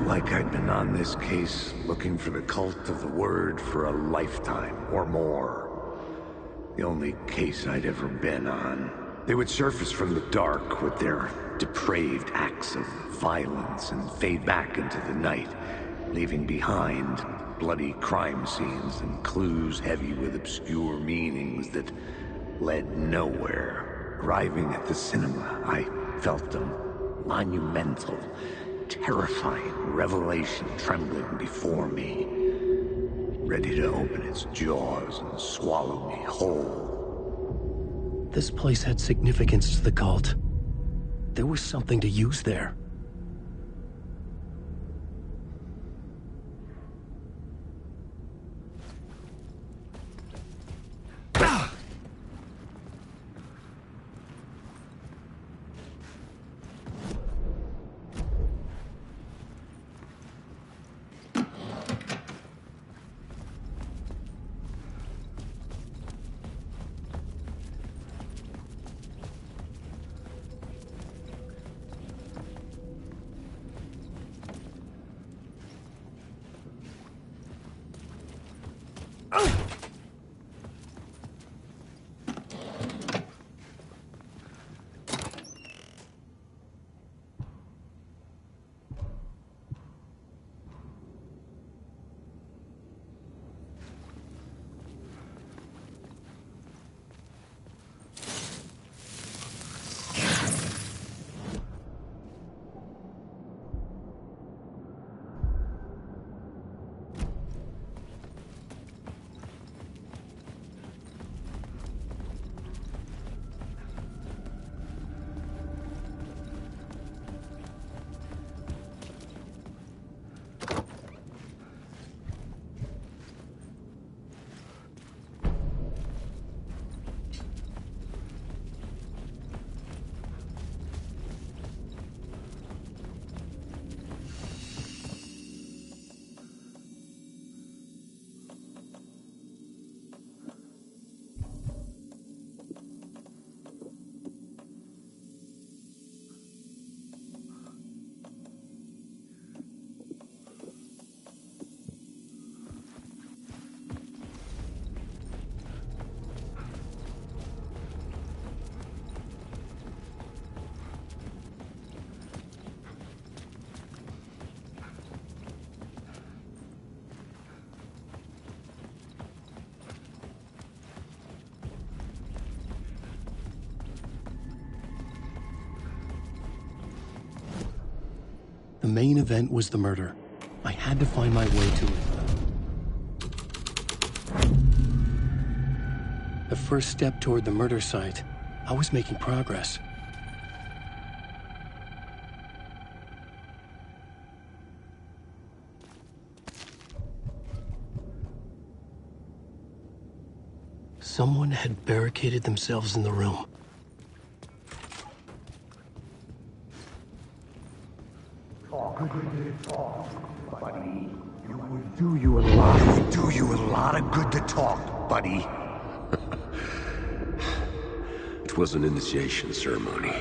like I'd been on this case looking for the cult of the word for a lifetime or more. The only case I'd ever been on. They would surface from the dark with their depraved acts of violence and fade back into the night, leaving behind bloody crime scenes and clues heavy with obscure meanings that led nowhere. Arriving at the cinema, I felt a monumental, terrifying revelation trembling before me, ready to open its jaws and swallow me whole. This place had significance to the cult. There was something to use there. The main event was the murder. I had to find my way to it. The first step toward the murder site. I was making progress. Someone had barricaded themselves in the room. Buddy, it would do you a lot of good to talk, buddy. It was an initiation ceremony.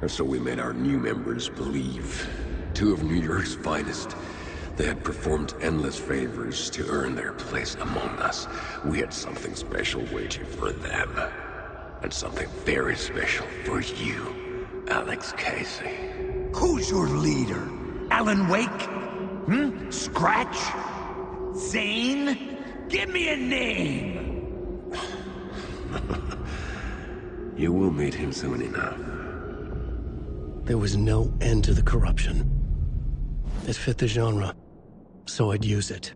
Or so we made our new members believe. Two of New York's finest. They had performed endless favors to earn their place among us. We had something special waiting for them. And something very special for you, Alex Casey. Who's your leader? Alan Wake? Scratch? Zane? Give me a name! You will meet him soon enough. There was no end to the corruption. It fit the genre, so I'd use it.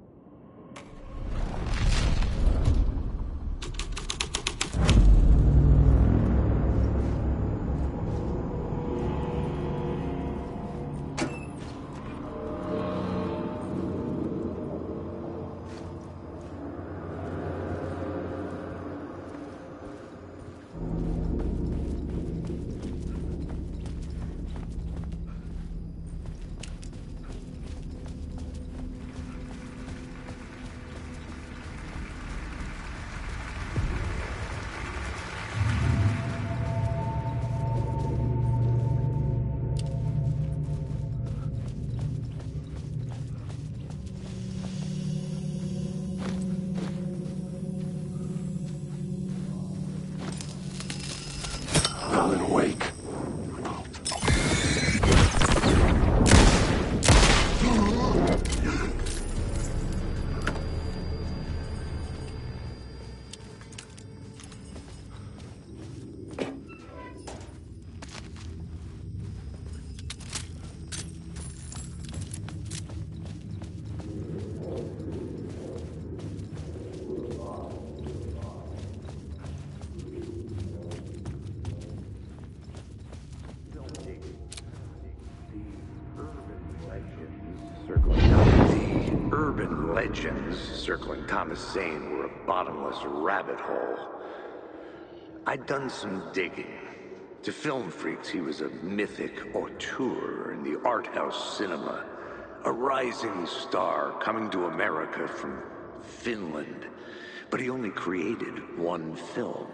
legends circling Thomas Zane were a bottomless rabbit hole. I'd done some digging. To film freaks, he was a mythic auteur in the art house cinema. A rising star coming to America from Finland. But he only created one film,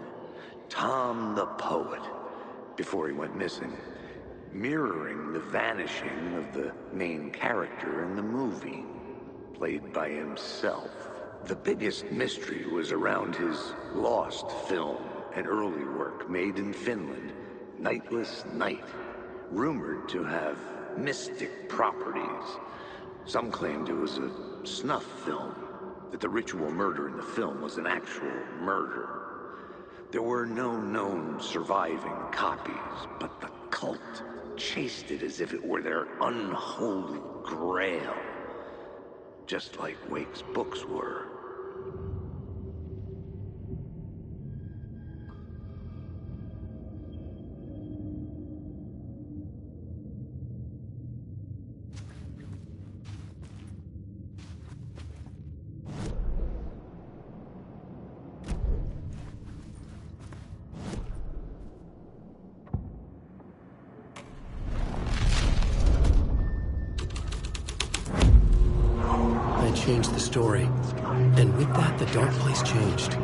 Tom the Poet, before he went missing, mirroring the vanishing of the main character in the movie, played by himself. The biggest mystery was around his lost film, an early work made in Finland, Nightless Night, rumored to have mystic properties. Some claimed it was a snuff film, that the ritual murder in the film was an actual murder. There were no known surviving copies, but the cult chased it as if it were their unholy grail, just like Wake's books were. Changed the story. And with that, the dark place changed.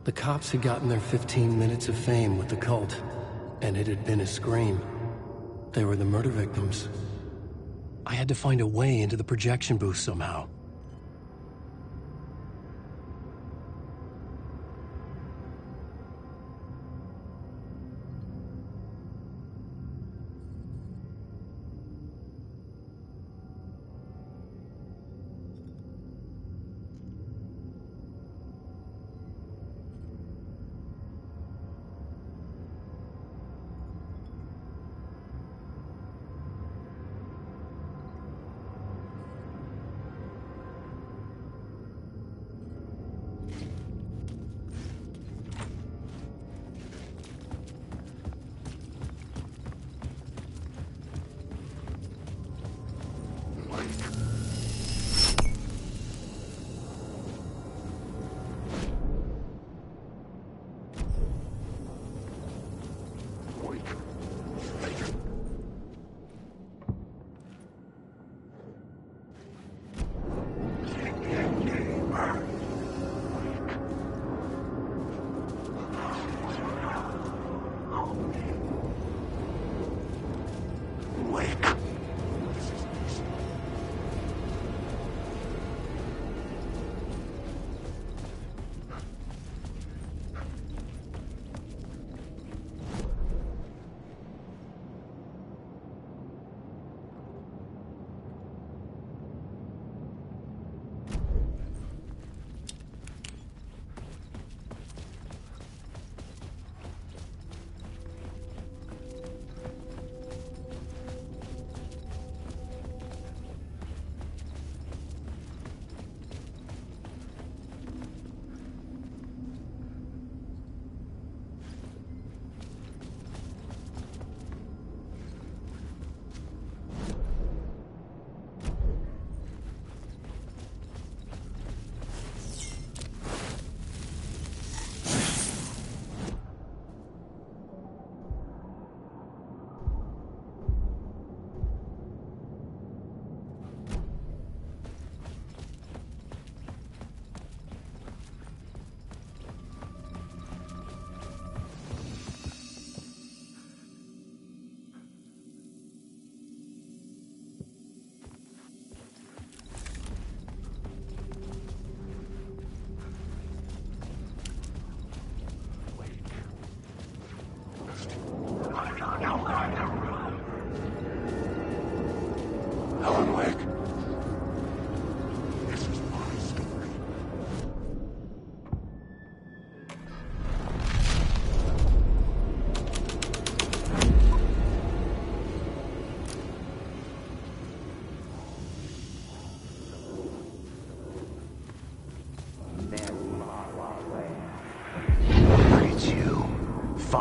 The cops had gotten their 15 minutes of fame with the cult, and it had been a scream. They were the murder victims. I had to find a way into the projection booth somehow.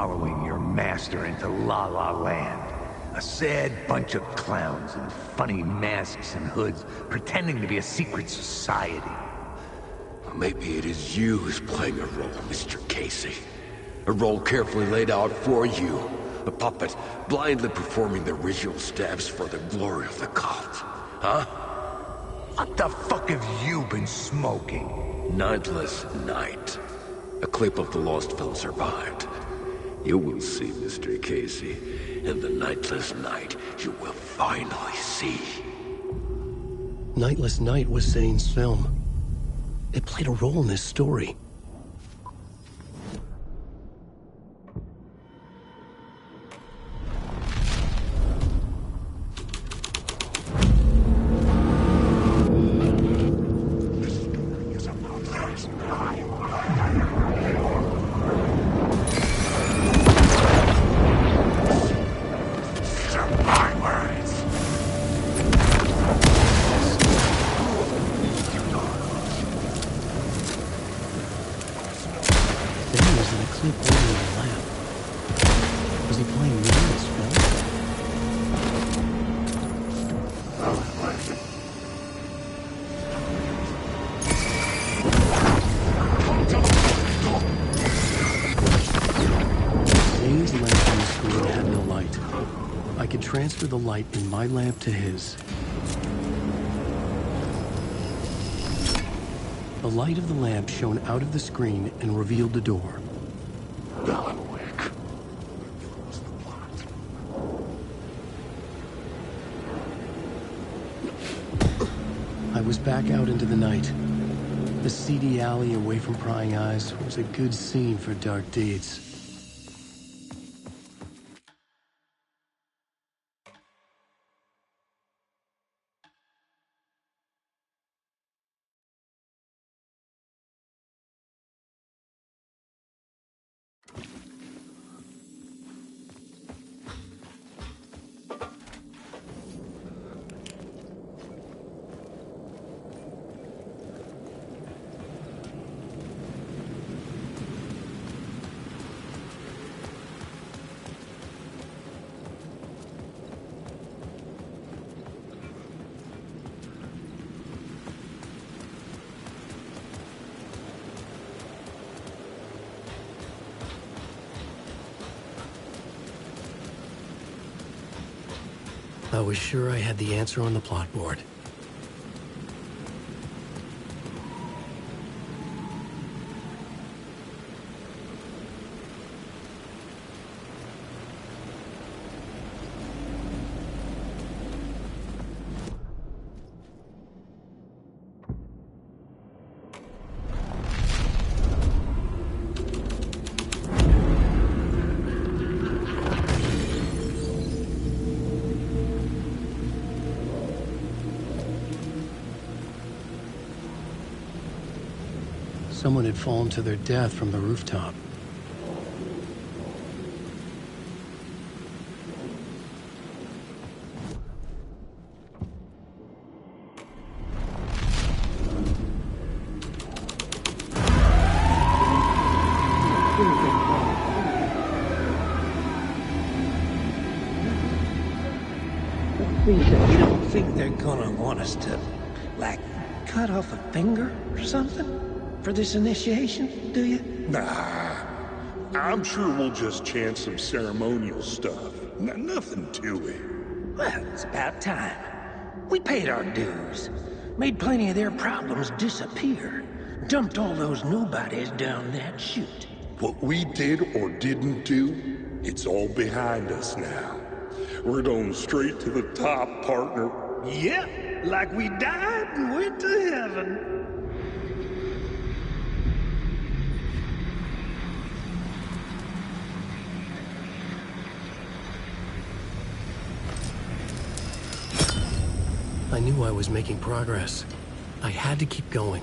following your master into La La Land. A sad bunch of clowns in funny masks and hoods, pretending to be a secret society. Maybe it is you who's playing a role, Mr. Casey. A role carefully laid out for you. A puppet blindly performing the ritual steps for the glory of the cult. Huh? What the fuck have you been smoking? Nightless Night. A clip of the lost film survived. You will see, Mr. Casey. In the Nightless Night, you will finally see. Nightless Night was Zane's film. It played a role in this story. Transfer the light in my lamp to his. The light of the lamp shone out of the screen and revealed the door. I was back out into the night. The seedy alley away from prying eyes was a good scene for dark deeds. I was sure I had the answer on the plot board. Someone had fallen to their death from the rooftop. You don't think they're gonna want us to, like, cut off a finger or something for this initiation, do you? Nah, I'm sure we'll just chant some ceremonial stuff. Nothing to it. Well, it's about time. We paid our dues, made plenty of their problems disappear, dumped all those nobodies down that chute. What we did or didn't do, it's all behind us now. We're going straight to the top, partner. Yep, like we died and went to heaven. I knew I was making progress. I had to keep going.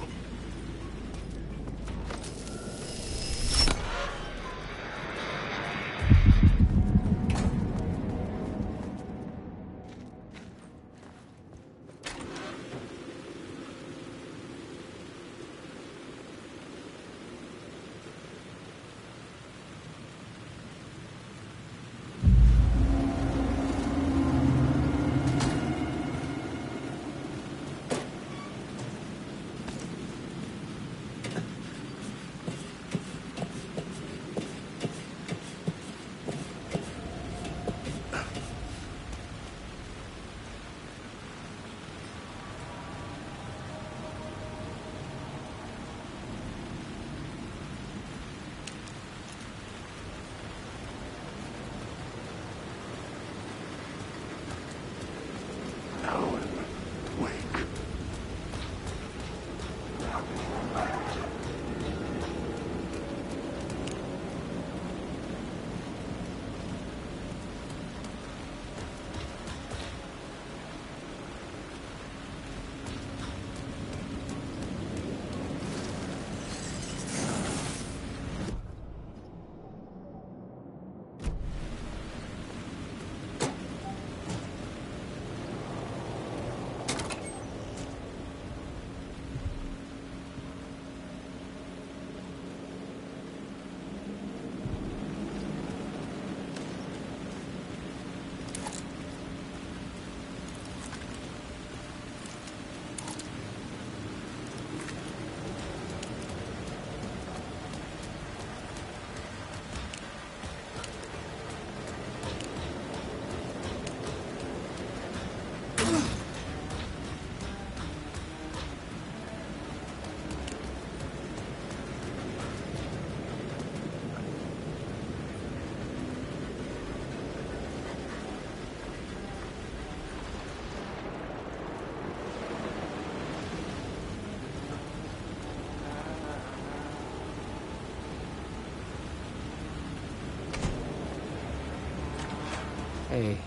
Hey.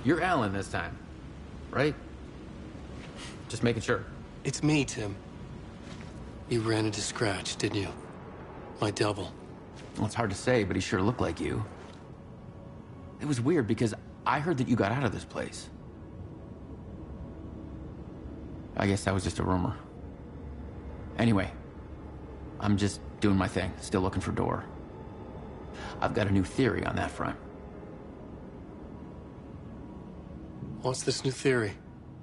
You're Alan this time, right? Just making sure. It's me, Tim. You ran into Scratch, didn't you? My double. Well, it's hard to say, but he sure looked like you. It was weird because I heard that you got out of this place. I guess that was just a rumor. Anyway, I'm just doing my thing, still looking for Door. I've got a new theory on that front. What's this new theory?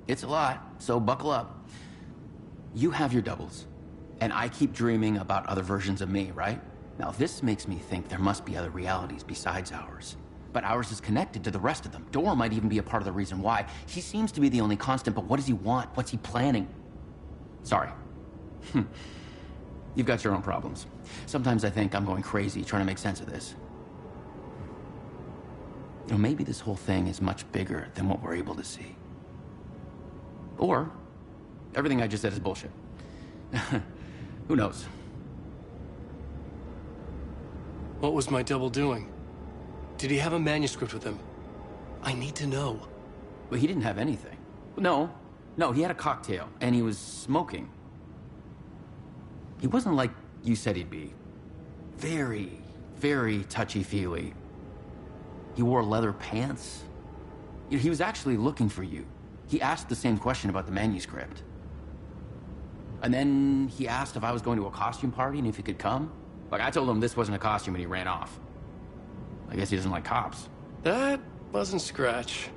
It's a lot, so buckle up. You have your doubles, and I keep dreaming about other versions of me, right? Now, this makes me think there must be other realities besides ours. But ours is connected to the rest of them. Door might even be a part of the reason why. He seems to be the only constant, but what does he want? What's he planning? Sorry. You've got your own problems. Sometimes I think I'm going crazy trying to make sense of this. You know, maybe this whole thing is much bigger than what we're able to see. Or, everything I just said is bullshit. Who knows? What was my double doing? Did he have a manuscript with him? I need to know. Well, he didn't have anything. No, he had a cocktail, and he was smoking. He wasn't like you said he'd be. Very, very touchy-feely. He wore leather pants. You know, he was actually looking for you. He asked the same question about the manuscript. And then he asked if I was going to a costume party and if he could come. Like, I told him this wasn't a costume and he ran off. I guess he doesn't like cops. That wasn't Scratch.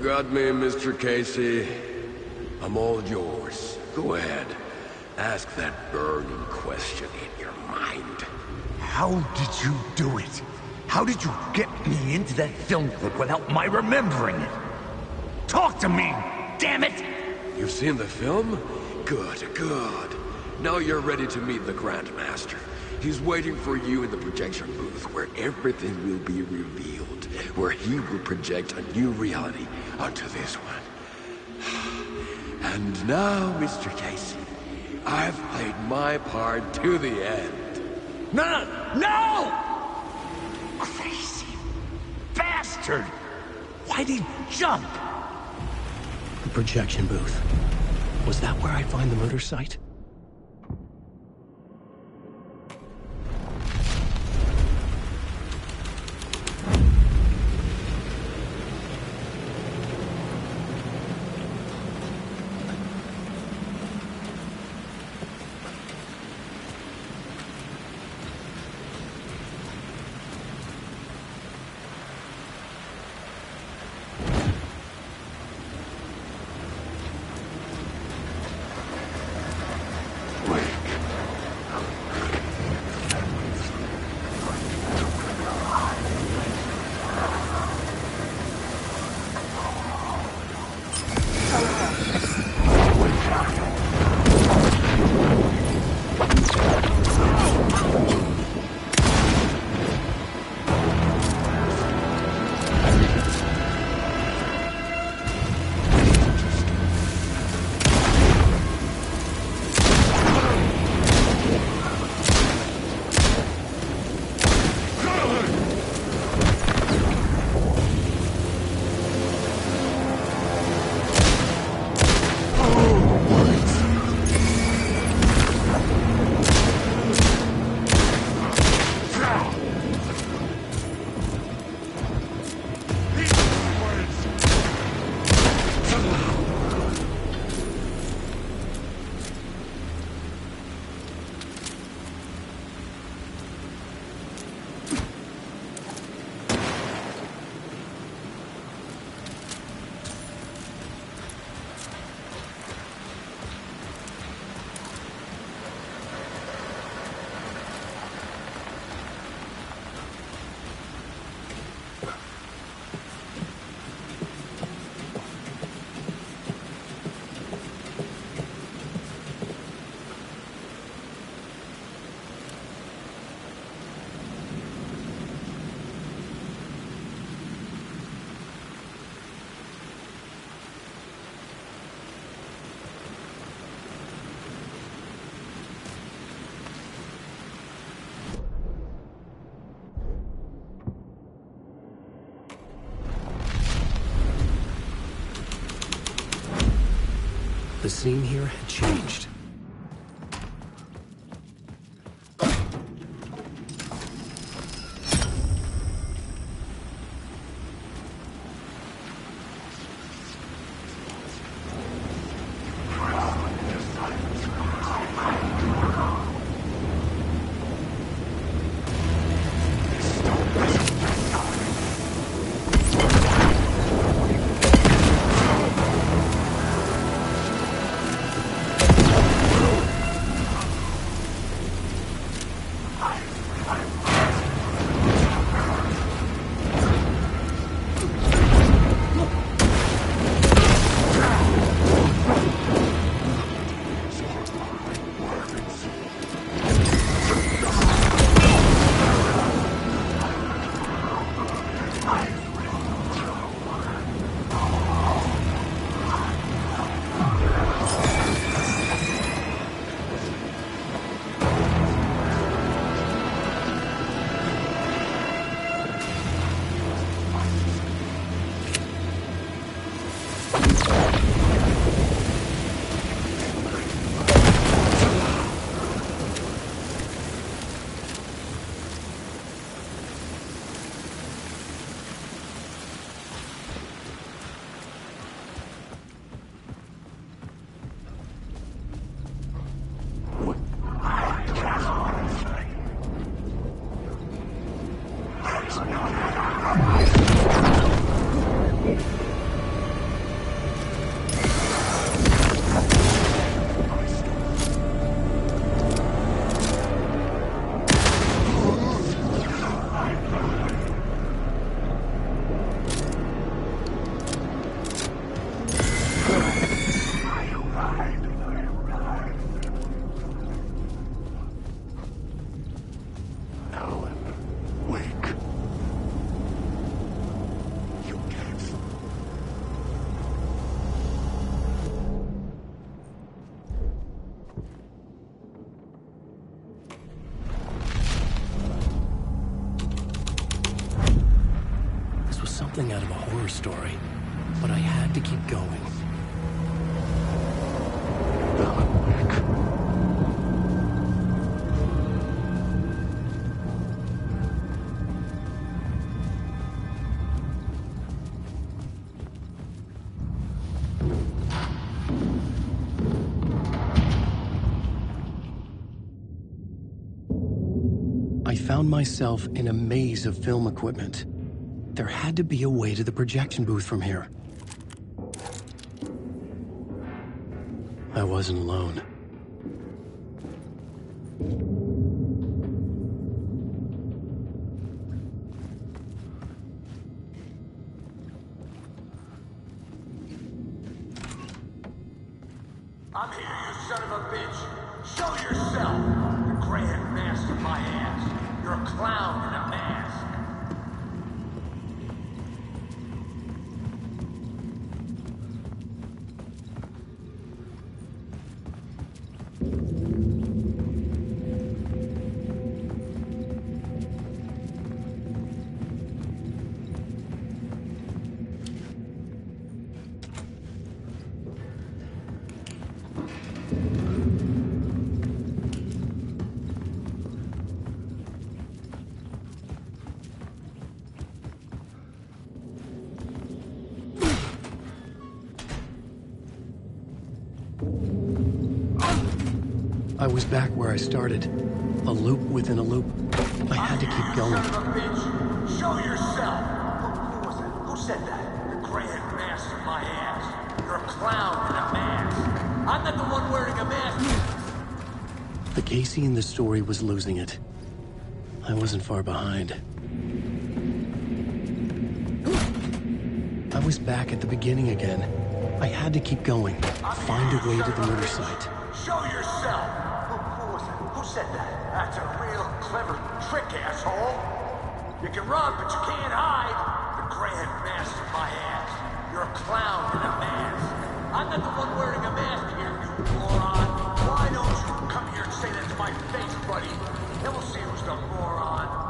Got me, Mr. Casey. I'm all yours. Go ahead. Ask that burning question in your mind. How did you do it? How did you get me into that film clip without my remembering it? Talk to me, damn it! You've seen the film? Good, good. Now you're ready to meet the Grandmaster. He's waiting for you in the projection booth where everything will be revealed, where he will project a new reality onto this one. And now, Mr. Casey, I've played my part to the end. No! No! Crazy bastard! Why'd he jump? The projection booth. Was that where I'd find the murder site? The scene here had changed. Something out of a horror story, but I had to keep going. I found myself in a maze of film equipment. There had to be a way to the projection booth from here. I wasn't alone. I'm here, you son of a bitch. Show yourself. The grand master of my ass. You're a clown in a mask. I was back where I started. A loop within a loop. I had to keep going. Son of a bitch. Show yourself. Who was that? Who said that? The grand master of my ass. You're a clown in a mask. I'm not the one wearing a mask. The Casey in the story was losing it. I wasn't far behind. I was back at the beginning again. I had to keep going. Find a way to the murder site. Show yourself. Who was that? Who said that? That's a real clever trick, asshole. You can run, but you can't hide. The grand master of my ass. You're a clown in a mask. I'm not the one wearing a mask here, you moron. Why don't you come here and say that to my face, buddy? Then we'll see who's the moron.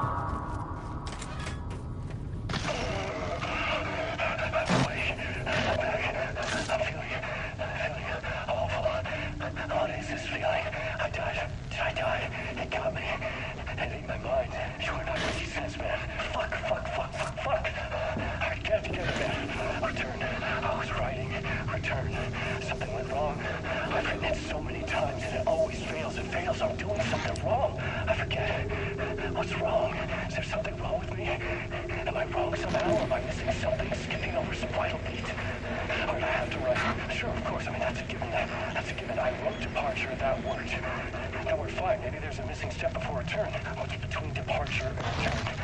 return. What's between departure and return?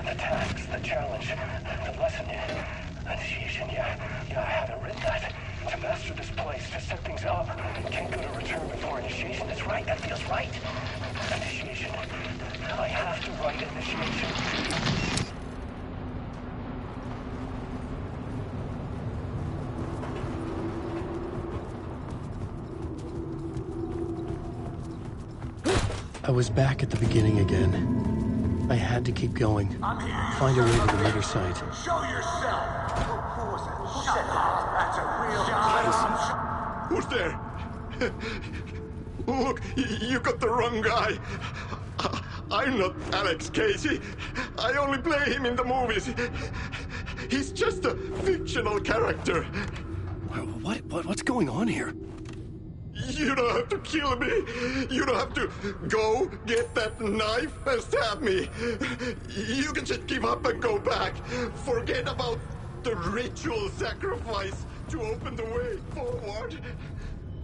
The tasks, the challenge, the lesson, initiation, yeah, I haven't written that. To master this place, to set things up. Can't go to return before initiation. That's right, that feels right. Initiation. I have to write initiation. I was back at the beginning again. I had to keep going. I'm here. Find a way to the murder site. Show yourself! Who was it? Who said that? That's a real... Who's there? Look, you got the wrong guy. I'm not Alex Casey. I only play him in the movies. He's just a fictional character. What's going on here? You don't have to kill me. You don't have to go get that knife and stab me. You can just give up and go back. Forget about the ritual sacrifice to open the way forward.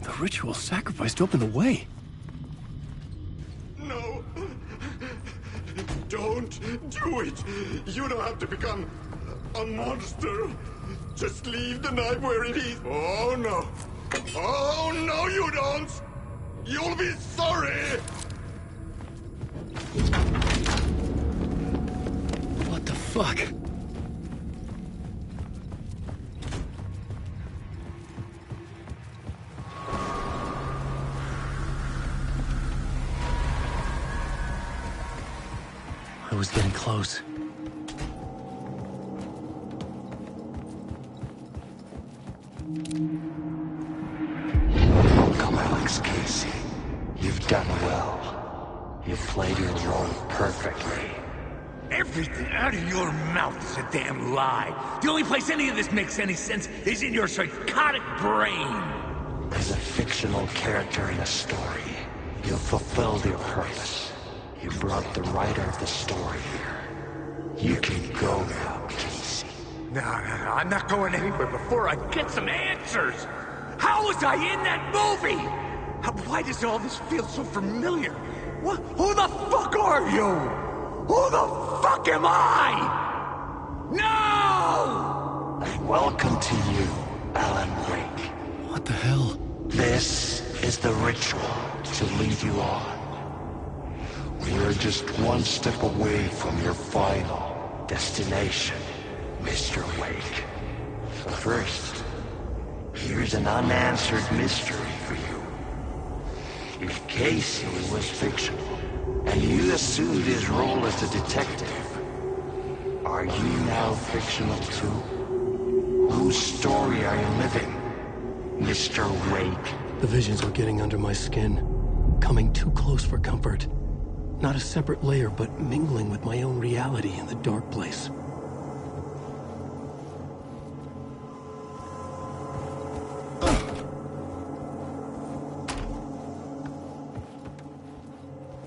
The ritual sacrifice to open the way? No. Don't do it. You don't have to become a monster. Just leave the knife where it is. Oh, no. Oh, no, you don't! You'll be sorry! What the fuck? I was getting close. Alex Casey, you've done well. You've played your role perfectly. Everything out of your mouth is a damn lie. The only place any of this makes any sense is in your psychotic brain. As a fictional character in a story, you've fulfilled your purpose. You brought the writer of the story here. You can go now, Casey. No, I'm not going anywhere before I get some answers. How was I in that movie? Why does all this feel so familiar? What? Who the fuck are you? Who the fuck am I? No! Welcome to you, Alan Wake. What the hell? This is the ritual to lead you on. We're just one step away from your final destination, Mr. Wake. But first, here's an unanswered mystery for you. If Casey was fictional, and you assumed his role as a detective, are you now fictional too? Whose story are you living, Mr. Wake? The visions were getting under my skin, coming too close for comfort. Not a separate layer, but mingling with my own reality in the dark place.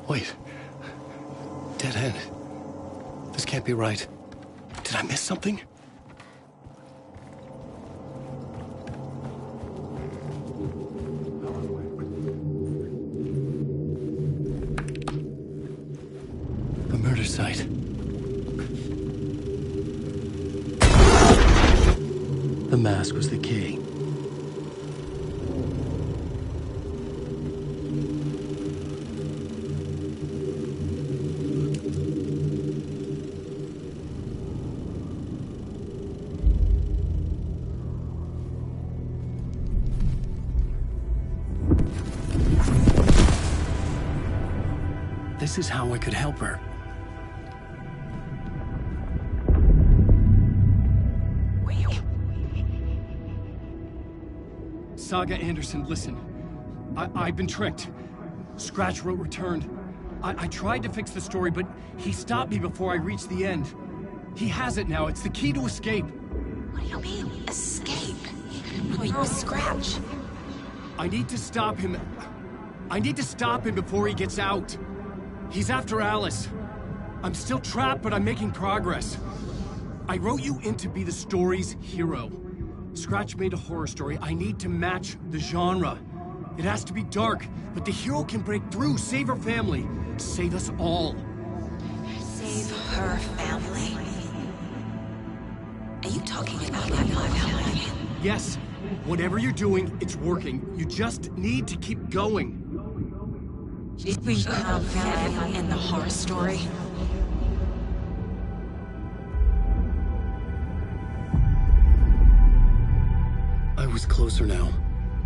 Wait. Dead end. This can't be right. Did I miss something? A murder site. The mask was the key. This is how I could help her. Saga Anderson, listen. I've been tricked. Scratch wrote returned. I tried to fix the story, but he stopped me before I reached the end. He has it now. It's the key to escape. What do you mean, escape? Wait, Scratch. I need to stop him. I need to stop him before he gets out. He's after Alice. I'm still trapped, but I'm making progress. I wrote you in to be the story's hero. Scratch made a horror story. I need to match the genre. It has to be dark, but the hero can break through, save her family, save us all. Save her family? Are you talking about my family? Yes. Whatever you're doing, it's working. You just need to keep going. We found family in the horror story. I was closer now.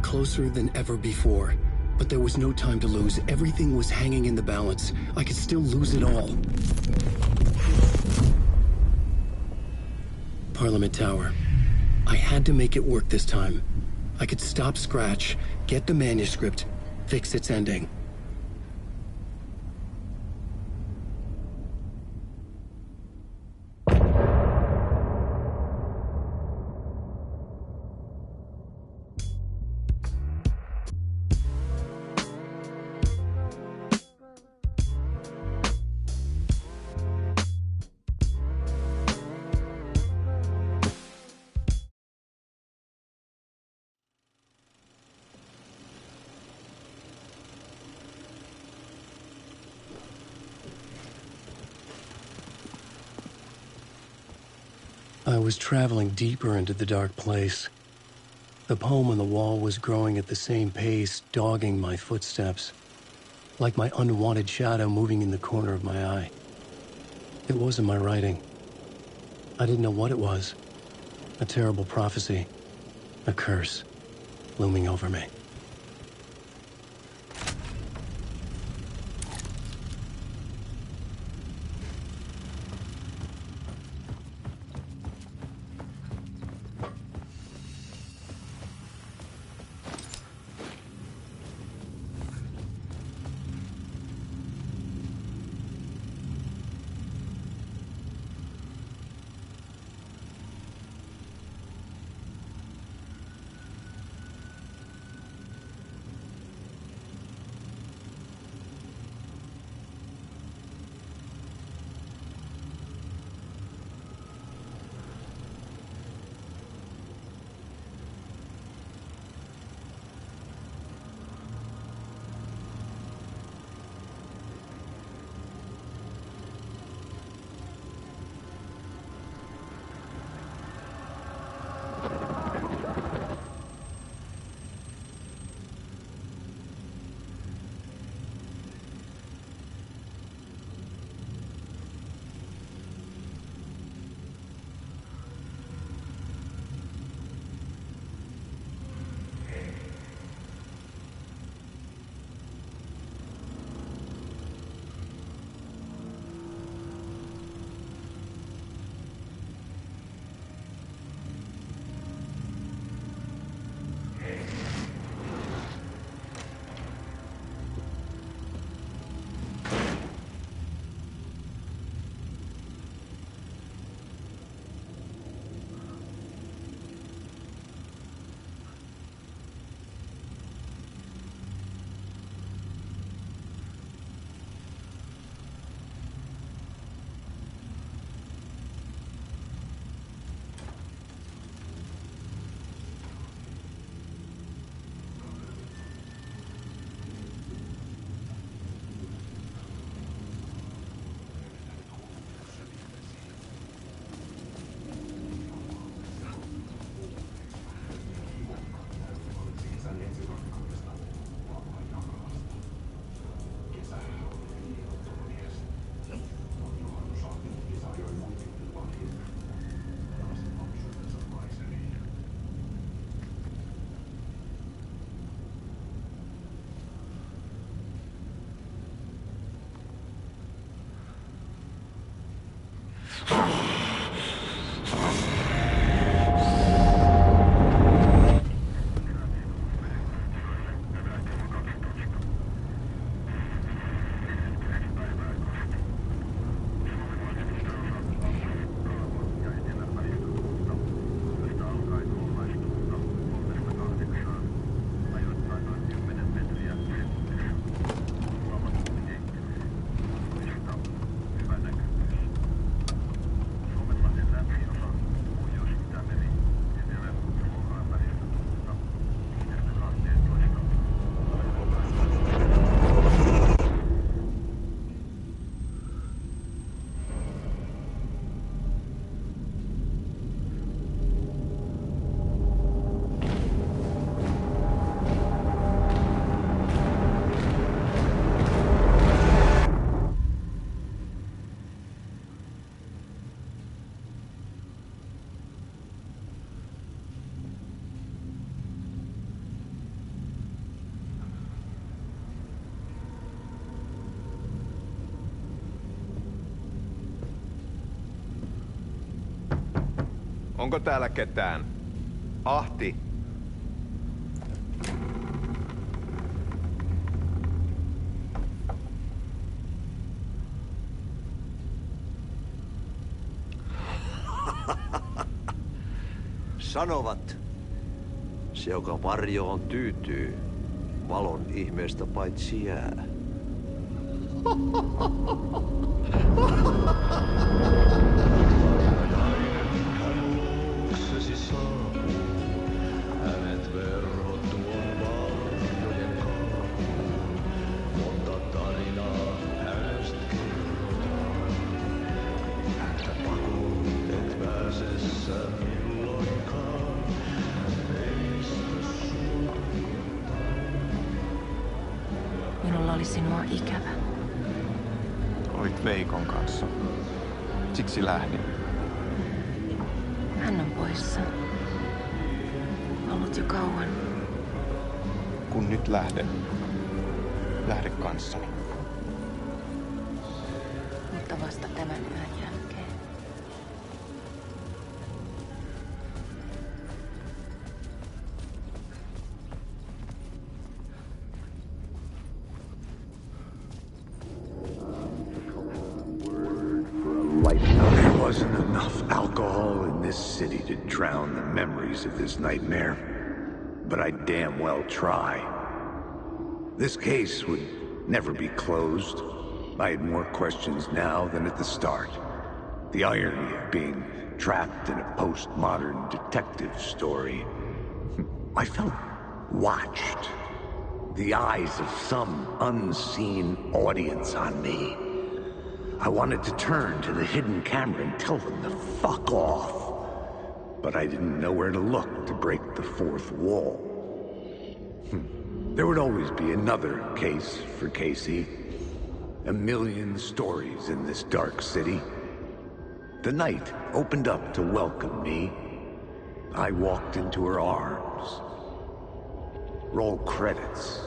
Closer than ever before. But there was no time to lose. Everything was hanging in the balance. I could still lose it all. Parliament Tower. I had to make it work this time. I could stop Scratch, get the manuscript, fix its ending. I was traveling deeper into the dark place. The poem on the wall was growing at the same pace, dogging my footsteps, like my unwanted shadow moving in the corner of my eye. It wasn't my writing. I didn't know what it was. A terrible prophecy, a curse, looming over me. Onko täällä ketään? Ahti. Sanovat, se joka varjoon tyytyy, valon ihmeestä paitsi jää. Minulla oli sinua ikävä. Olit Veikon kanssa. Siksi lähdin. Hän on poissa. Ollut jo kauan. Kun nyt lähden, lähde kanssani. Mutta vasta tämän yön jälkeen. There wasn't enough alcohol in this city to drown the memories of this nightmare. But I'd damn well try. This case would never be closed. I had more questions now than at the start. The irony of being trapped in a postmodern detective story. I felt watched. The eyes of some unseen audience on me. I wanted to turn to the hidden camera and tell them to fuck off. But I didn't know where to look to break the fourth wall. There would always be another case for Casey. A million stories in this dark city. The night opened up to welcome me. I walked into her arms. Roll credits.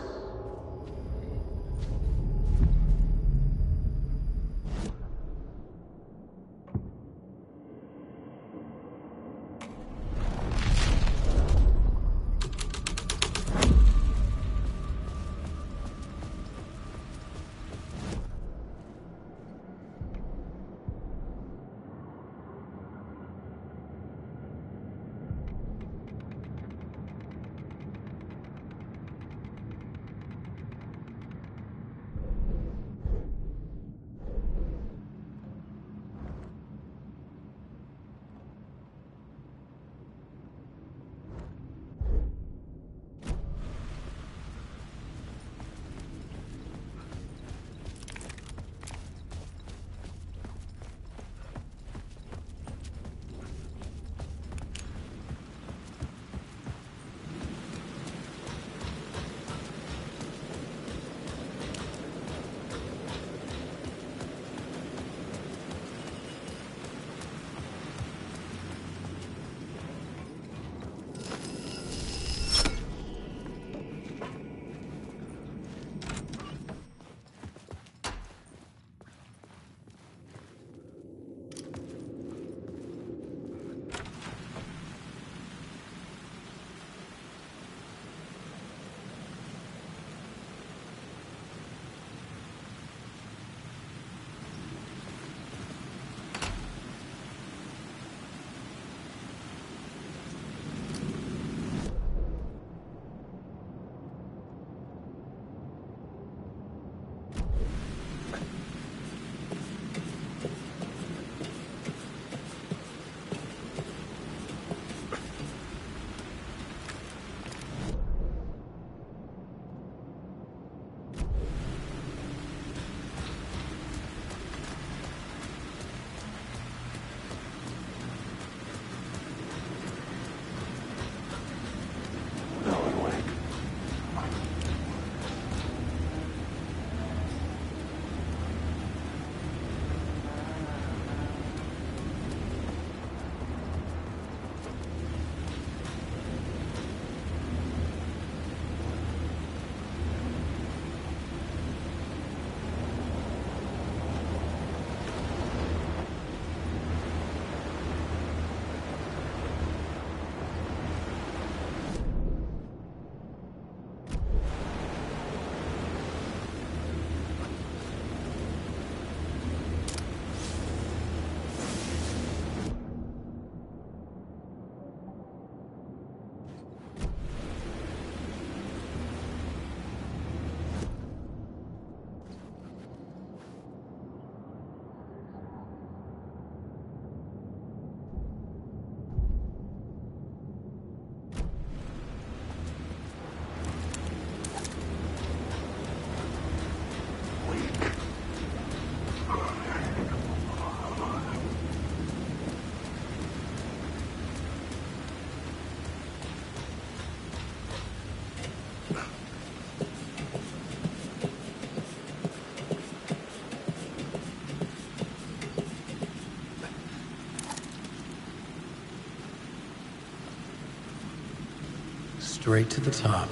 Straight to the top.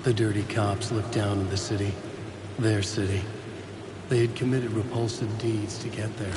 The dirty cops looked down on the city. Their city. They had committed repulsive deeds to get there.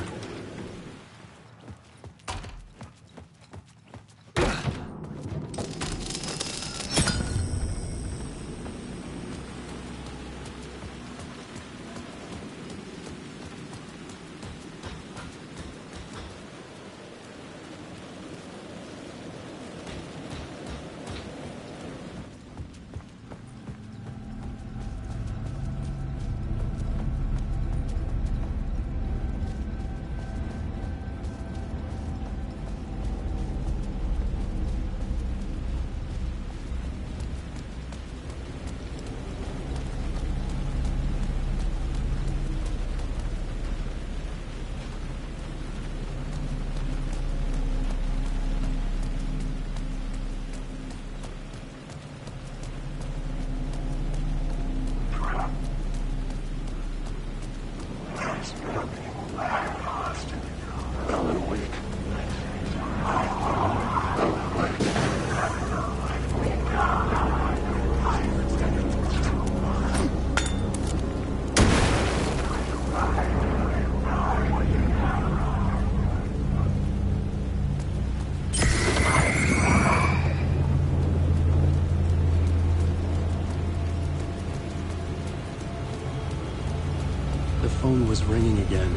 The phone was ringing again.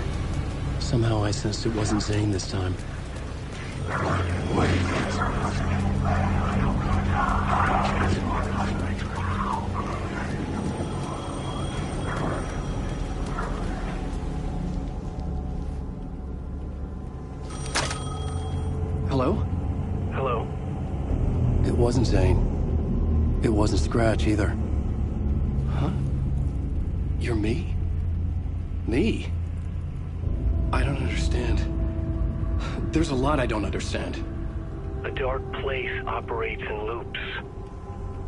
Somehow I sensed it wasn't Zane this time. Hello? Hello? It wasn't Zane. It wasn't Scratch either. Huh? You're me? Me? I don't understand. There's a lot I don't understand. A dark place operates in loops.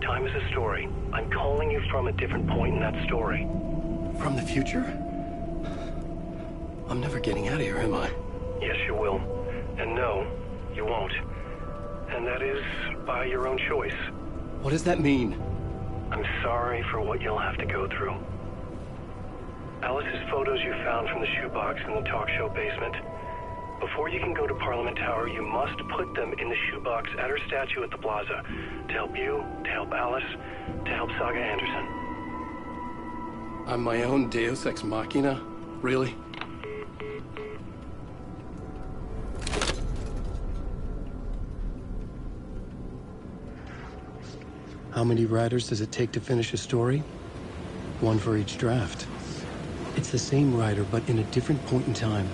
Time is a story. I'm calling you from a different point in that story. From the future? I'm never getting out of here, am I? Yes, you will. And no, you won't. And that is by your own choice. What does that mean? I'm sorry for what you'll have to go through. Alice's photos you found from the shoebox in the talk show basement. Before you can go to Parliament Tower, you must put them in the shoebox at her statue at the plaza. To help you, to help Alice, to help Saga Anderson. I'm my own Deus Ex Machina? Really? How many writers does it take to finish a story? One for each draft. It's the same writer, but in a different point in time.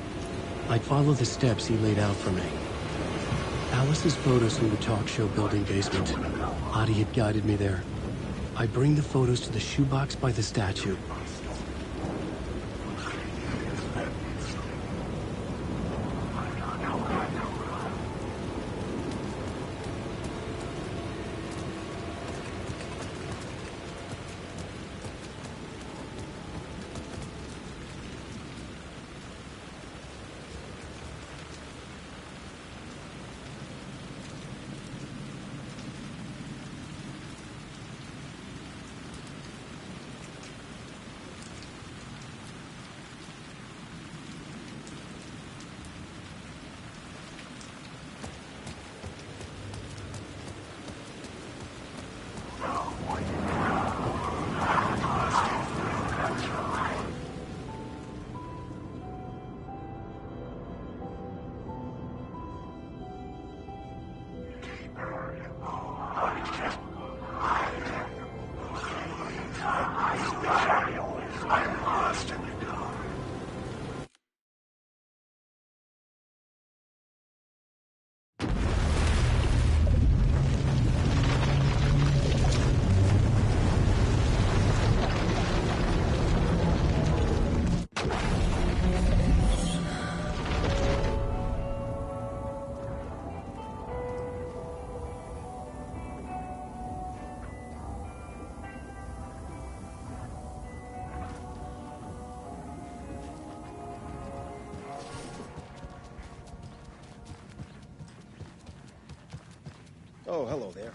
I'd follow the steps he laid out for me. Alice's photos from the talk show building basement. Adi had guided me there. I'd bring the photos to the shoebox by the statue. Oh, hello there.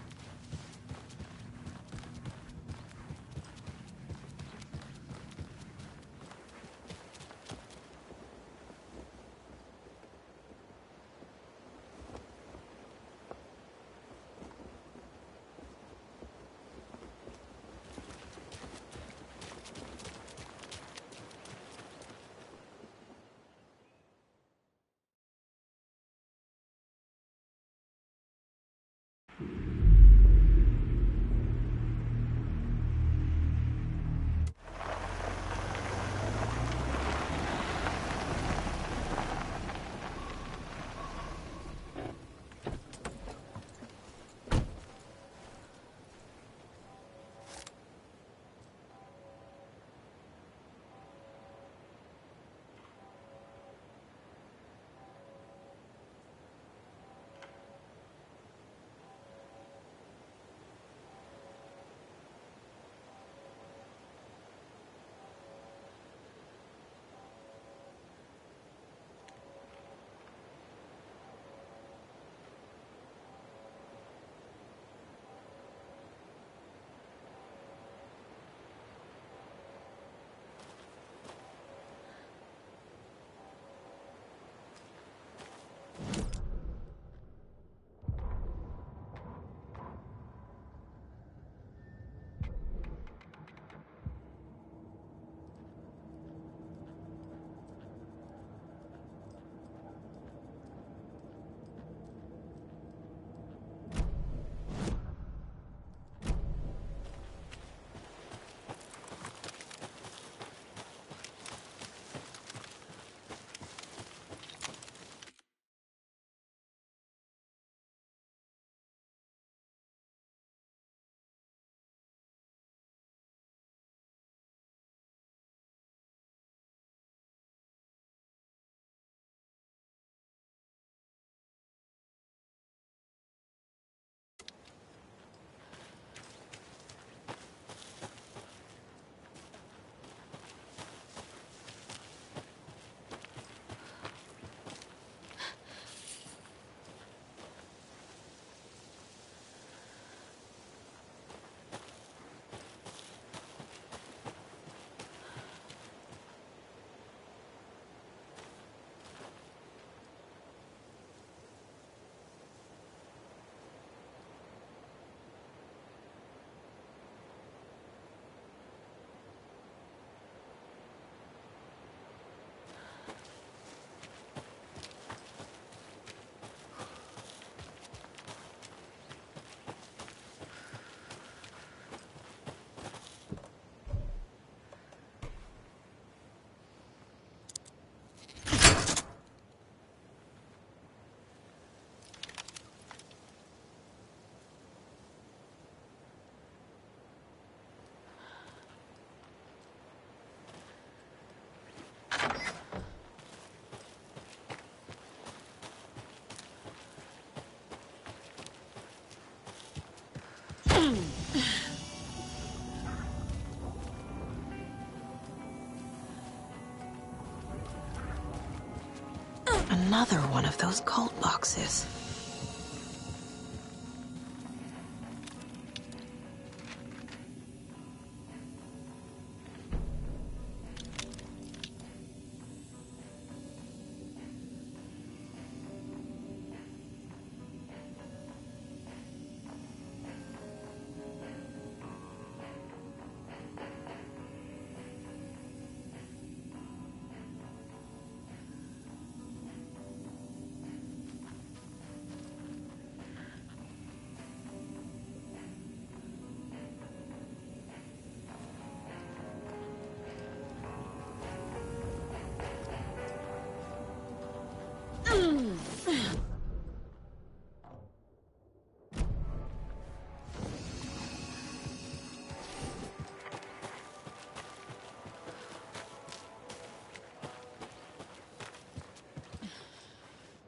Another one of those cult boxes.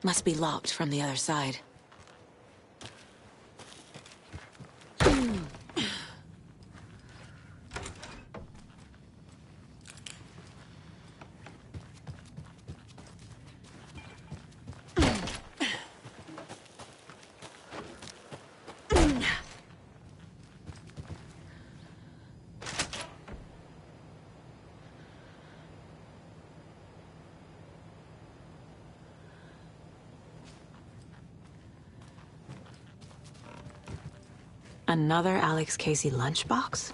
Must be locked from the other side. Another Alex Casey lunchbox?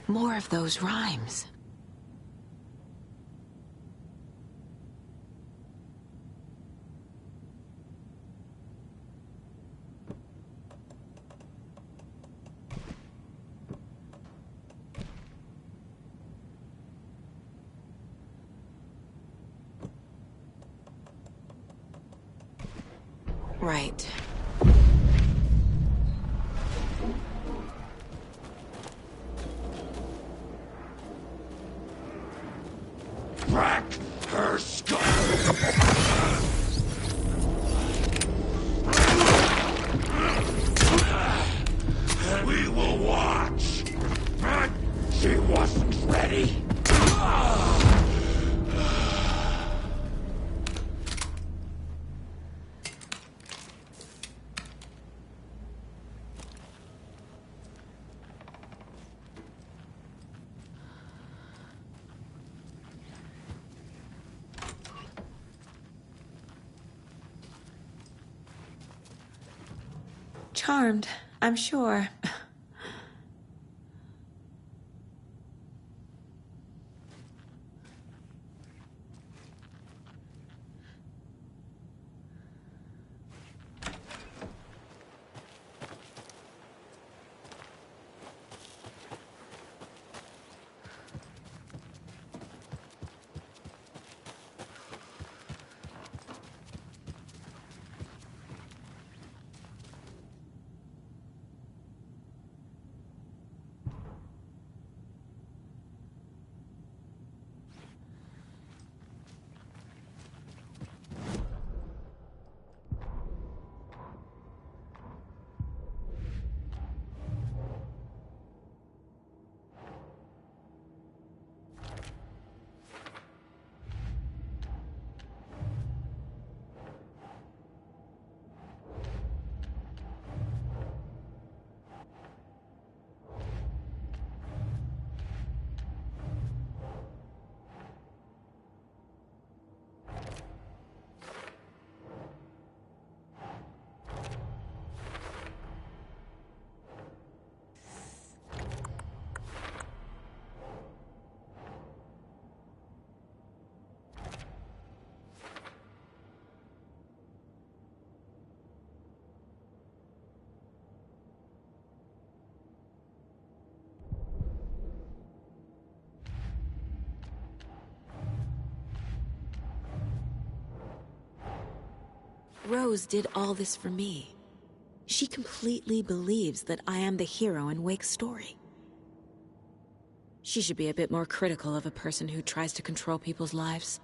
More of those rhymes. Right. Crack her skull! We will watch. She wasn't ready. Charmed, I'm sure. Rose did all this for me. She completely believes that I am the hero in Wake's story. She should be a bit more critical of a person who tries to control people's lives.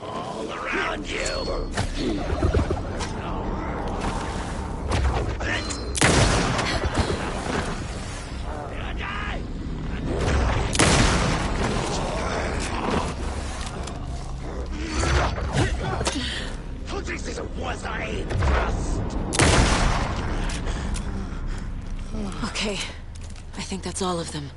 All around you. This was I trust. Okay, I think that's all of them.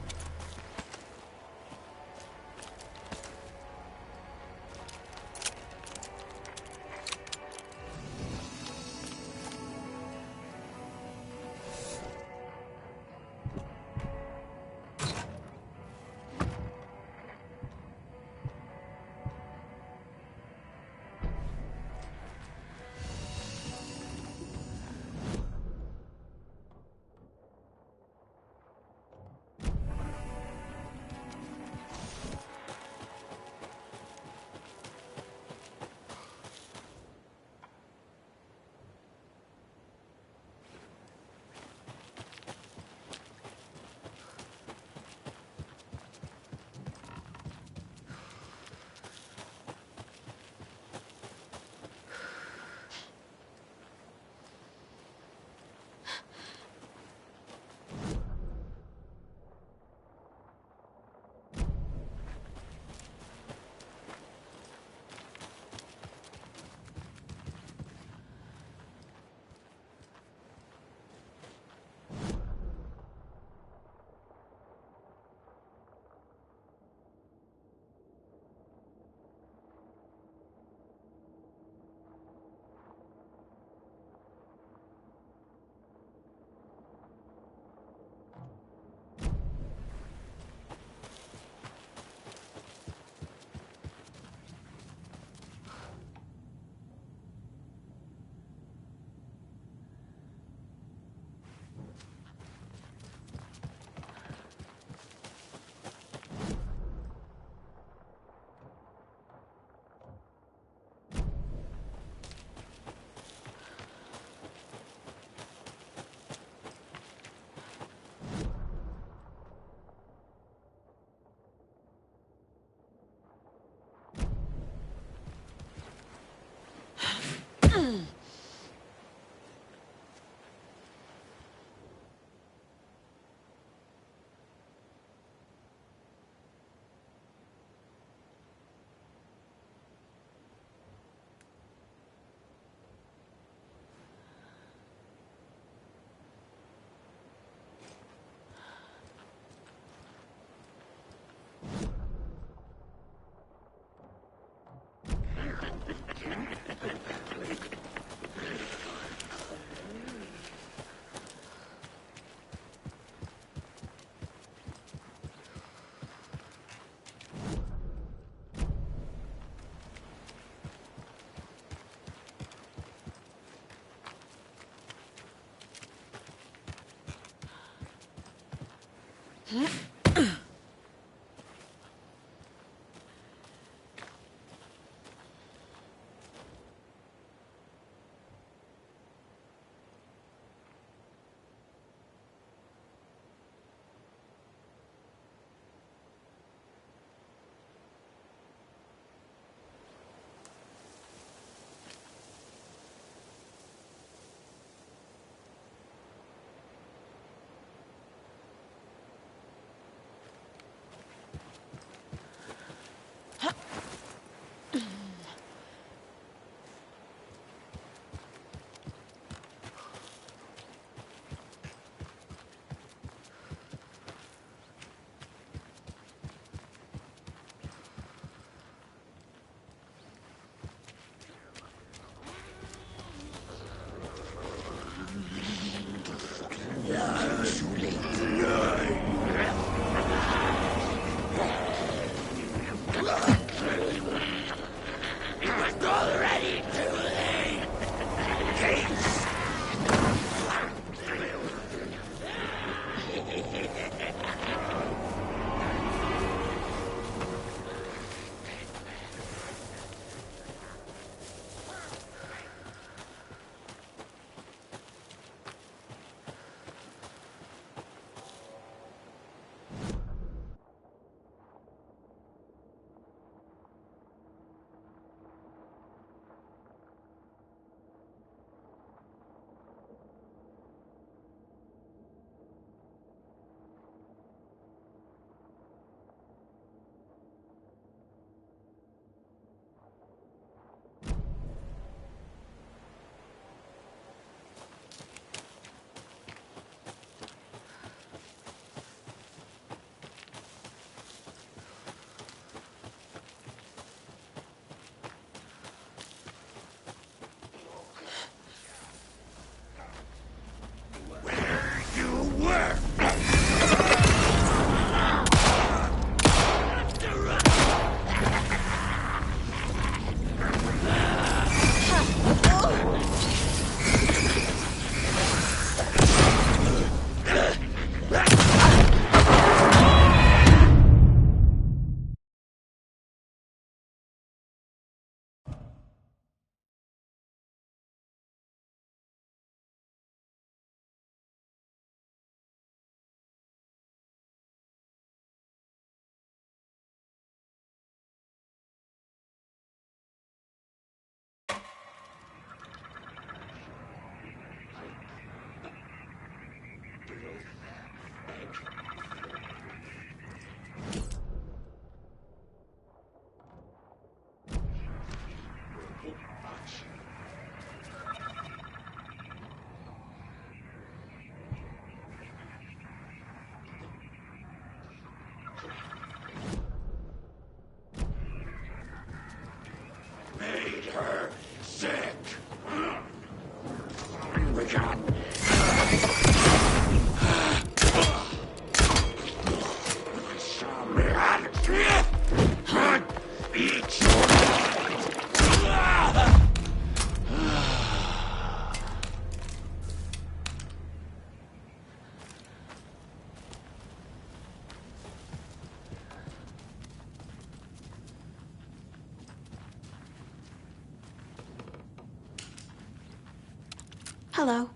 Hello,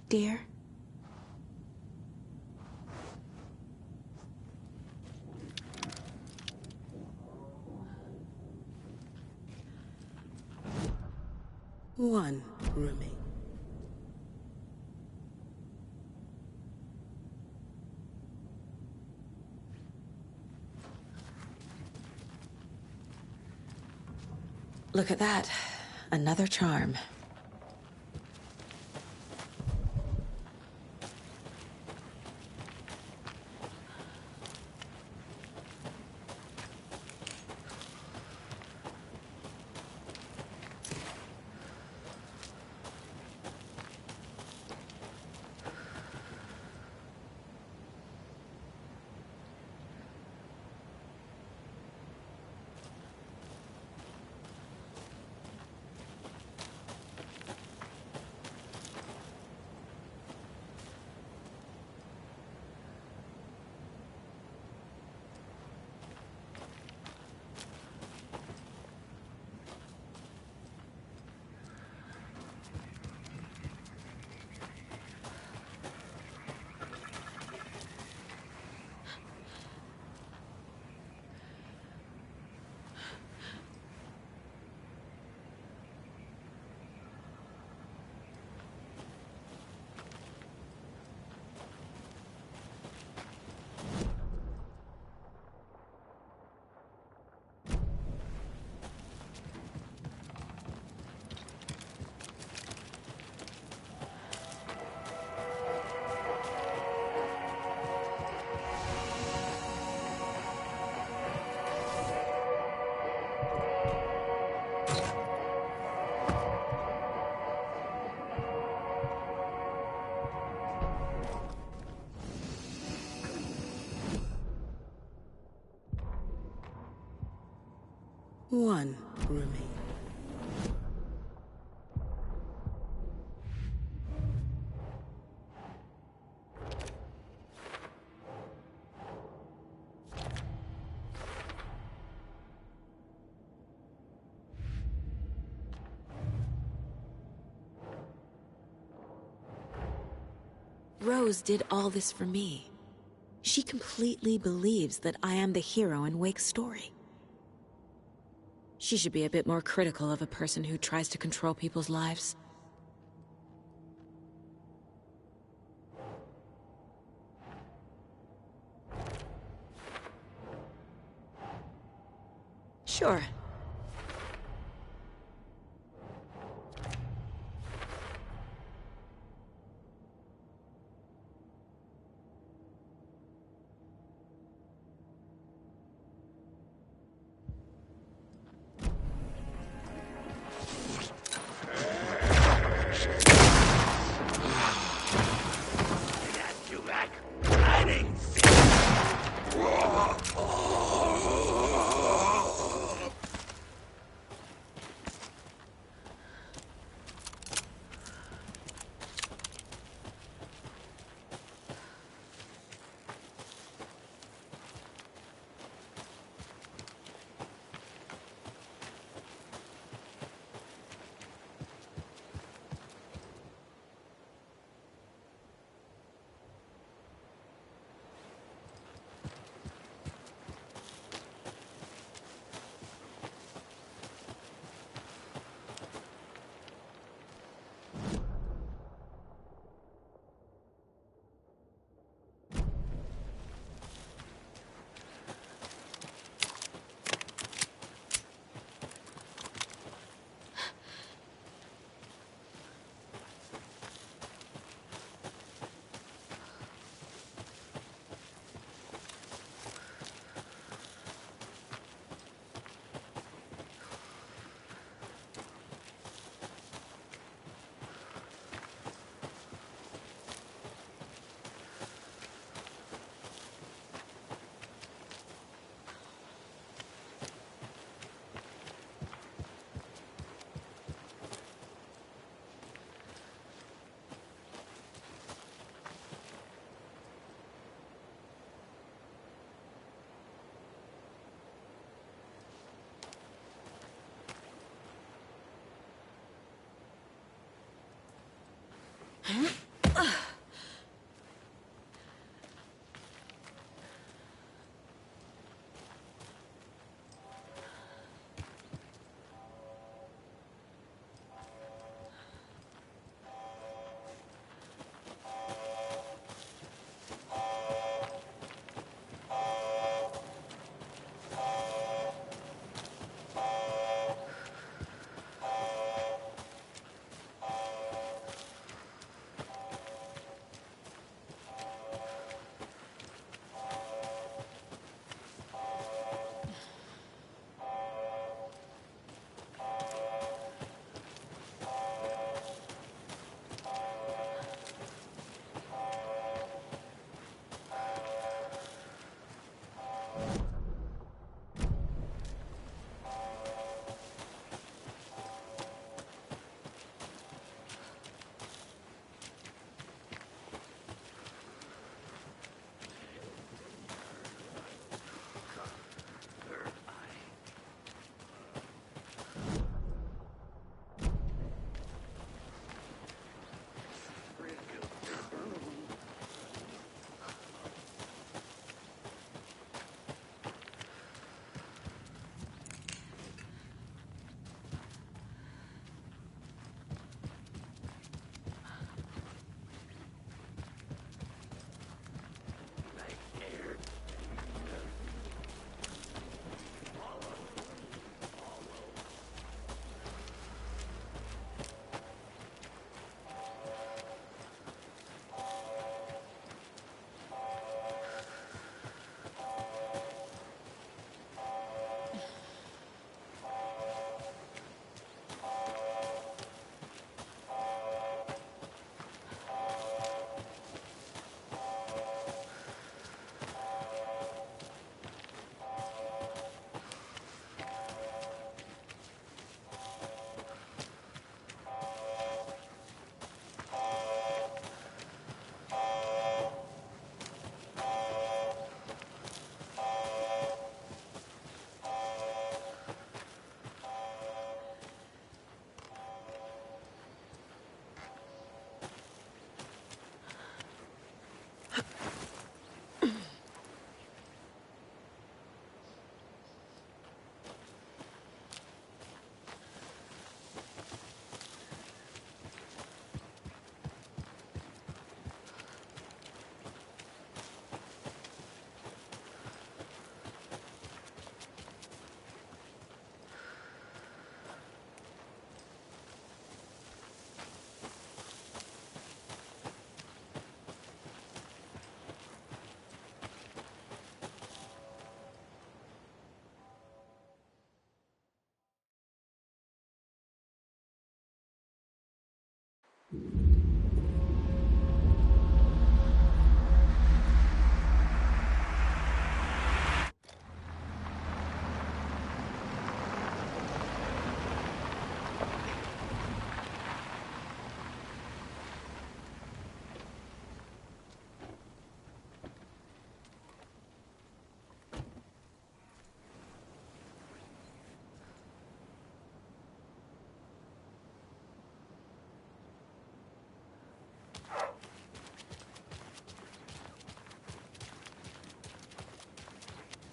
dear. One remains. Look at that. Another charm. One remains. Rose did all this for me. She completely believes that I am the hero in Wake's story. She should be a bit more critical of a person who tries to control people's lives. Sure.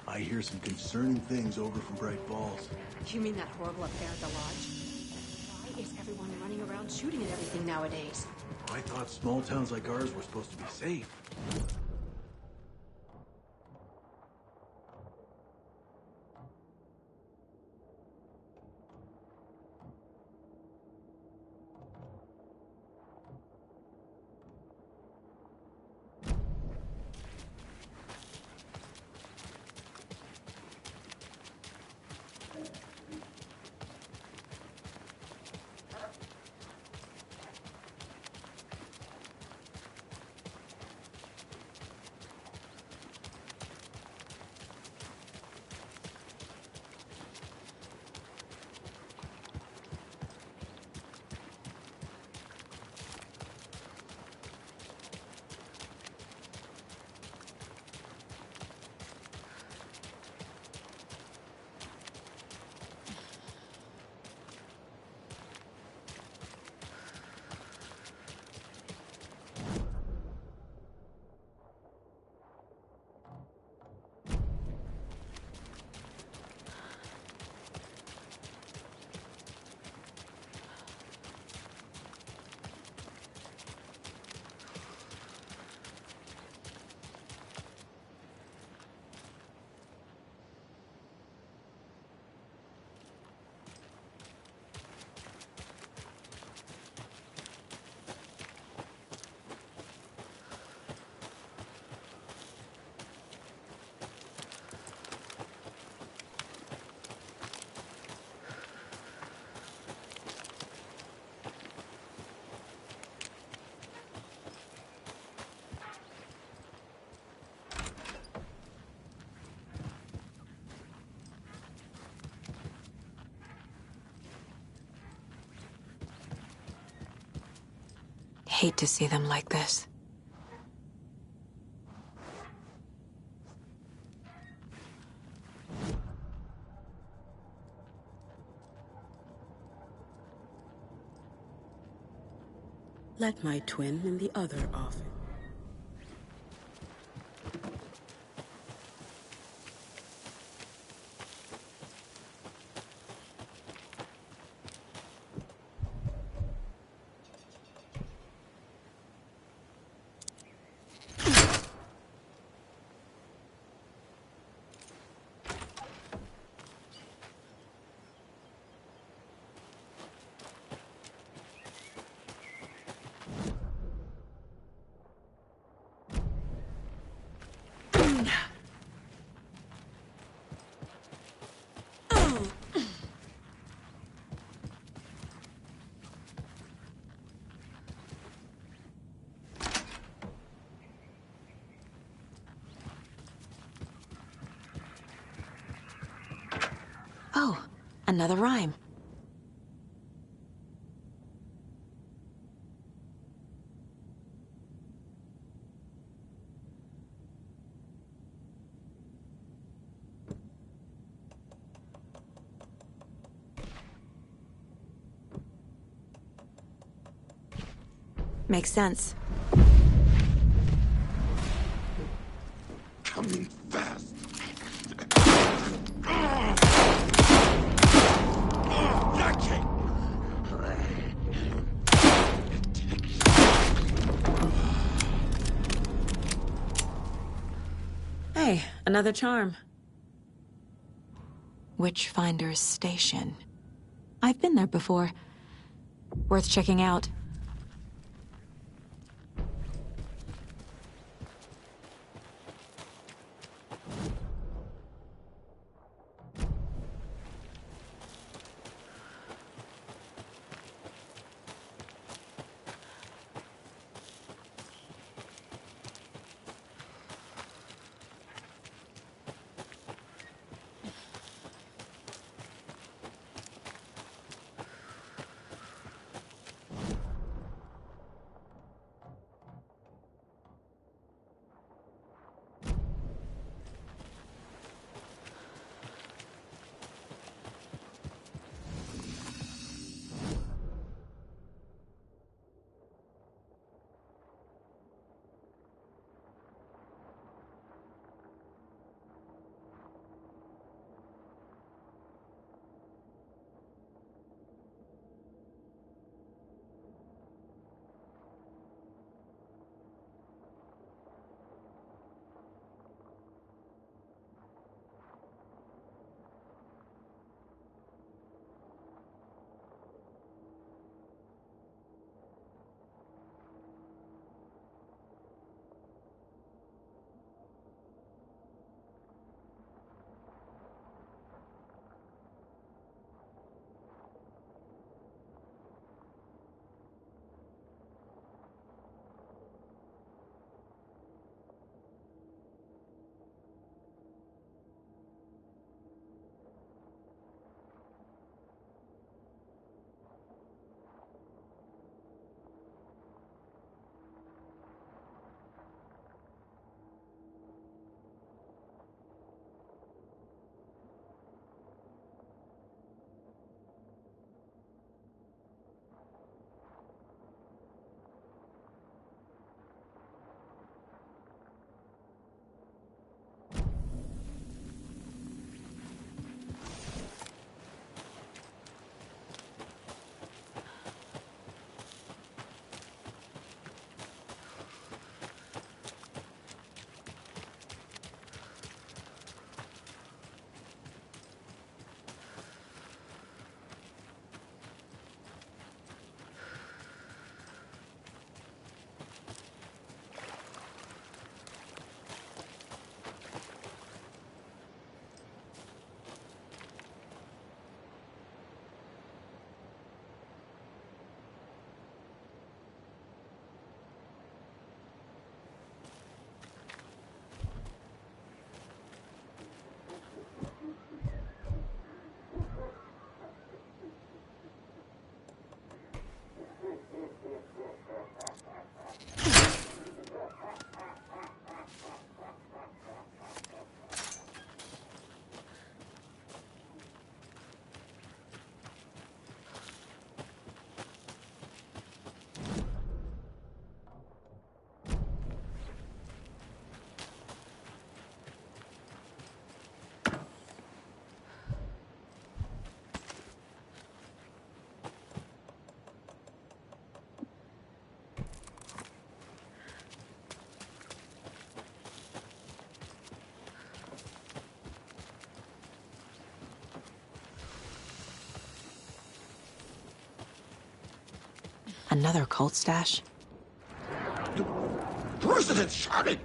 I hear some concerning things over from Bright Falls. You mean that horrible affair at the lodge? Why is everyone running around shooting at everything nowadays? I thought small towns like ours were supposed to be safe. Hate to see them like this. Let my twin in the other office. Oh, another rhyme. Makes sense. Coming fast. Hey, another charm. Witchfinder's Station. I've been there before. Worth checking out. Another cult stash? President shouting!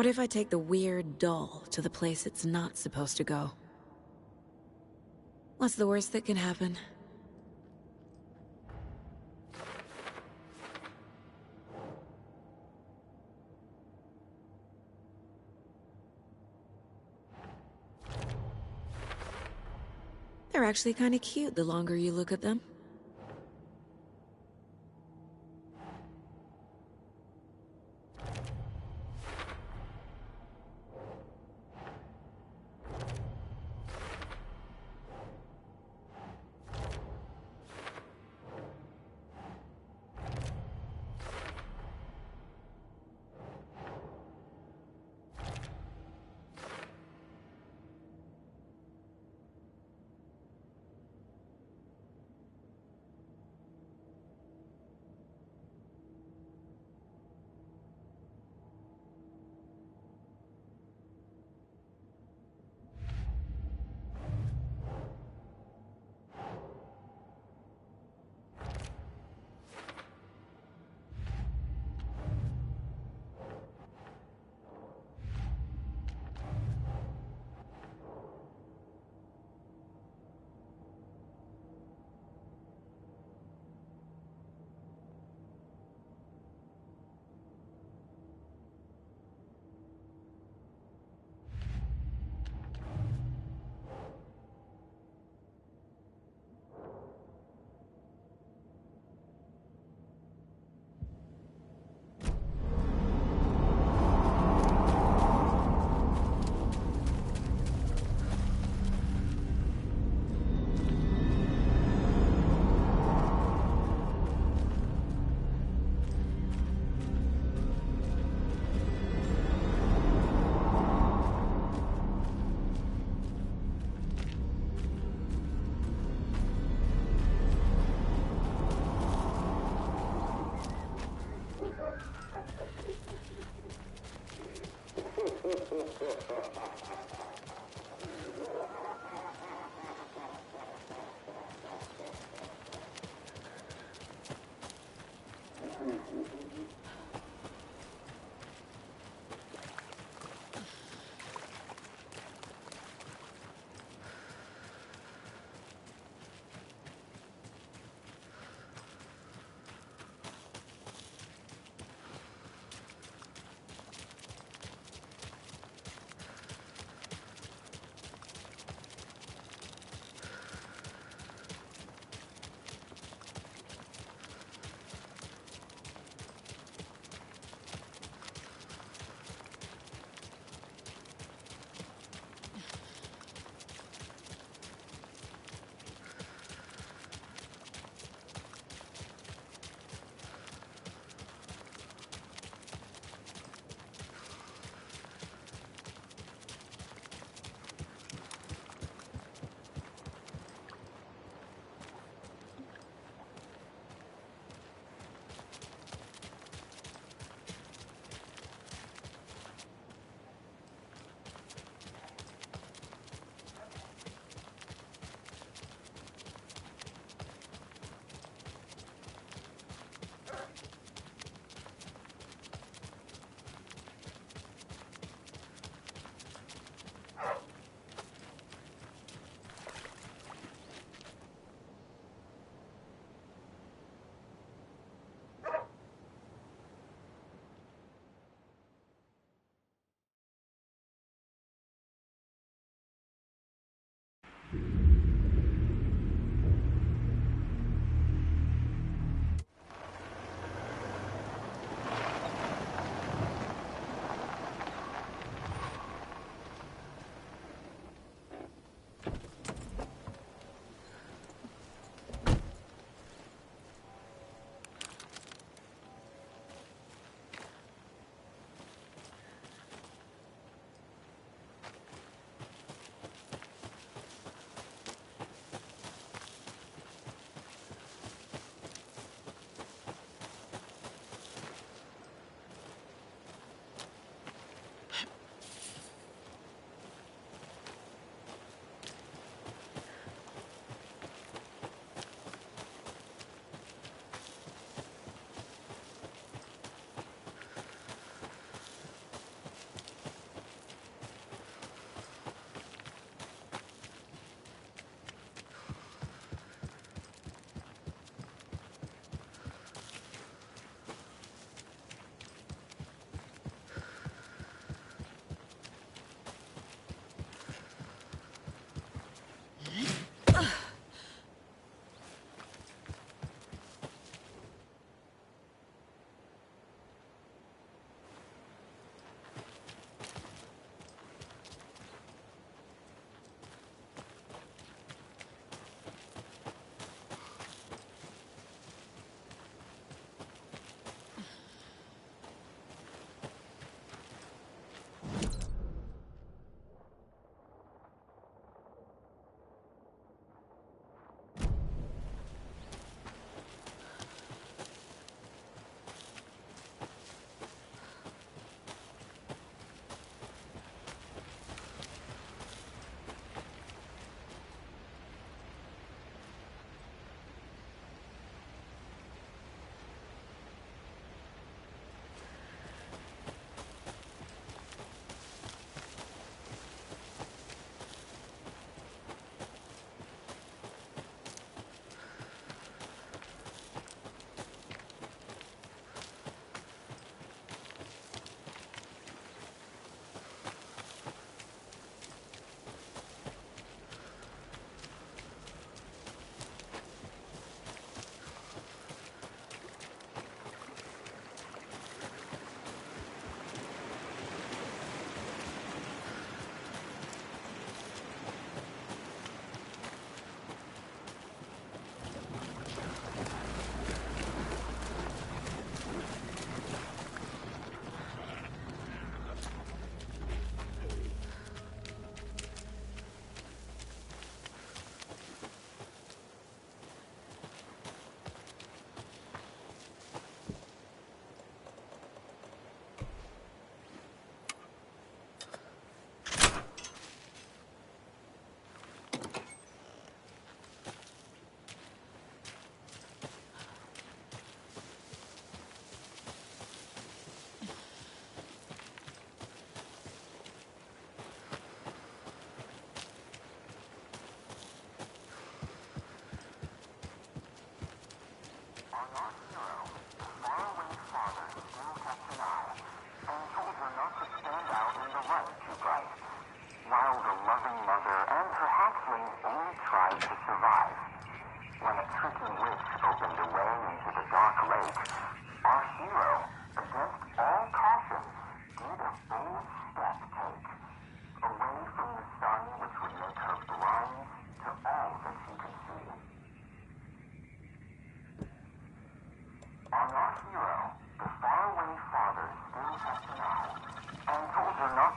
What if I take the weird doll to the place it's not supposed to go? What's the worst that can happen? They're actually kind of cute the longer you look at them.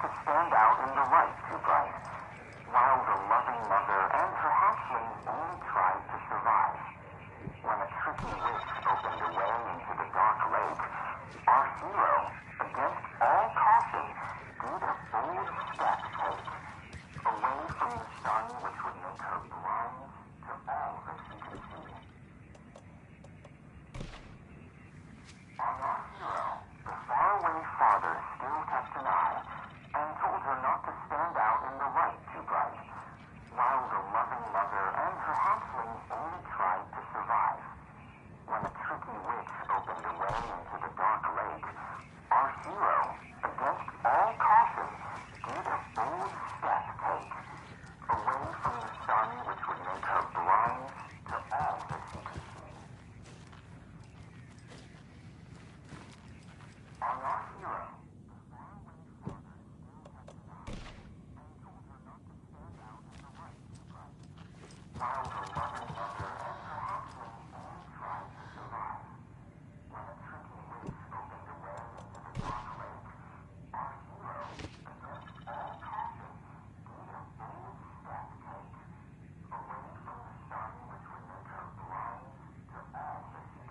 to stand out in the light too bright, while the loving mother and her hatchlings only tried to survive. When a tricky witch opened a way into the dark lake, our hero, against all caution, did a bold step take, away from the sun which would make her blind to all that she could see. On our hero, the faraway father still kept an eye, and told her not to stand out in the light too bright, while the loving mother and her hatchlings only tried to survive. When a tricky witch opened a way into the dark lake, our hero, against all caution, did a bold step take, away from the sun which would make her blind to all that she could see. On our hero, while the loving mother and her hatchlings only tried to survive. When a tricky witch opened a way into the dark lake, our hero, against all caution, did a bold step take, away from the sun which would make her blind to all that she could see.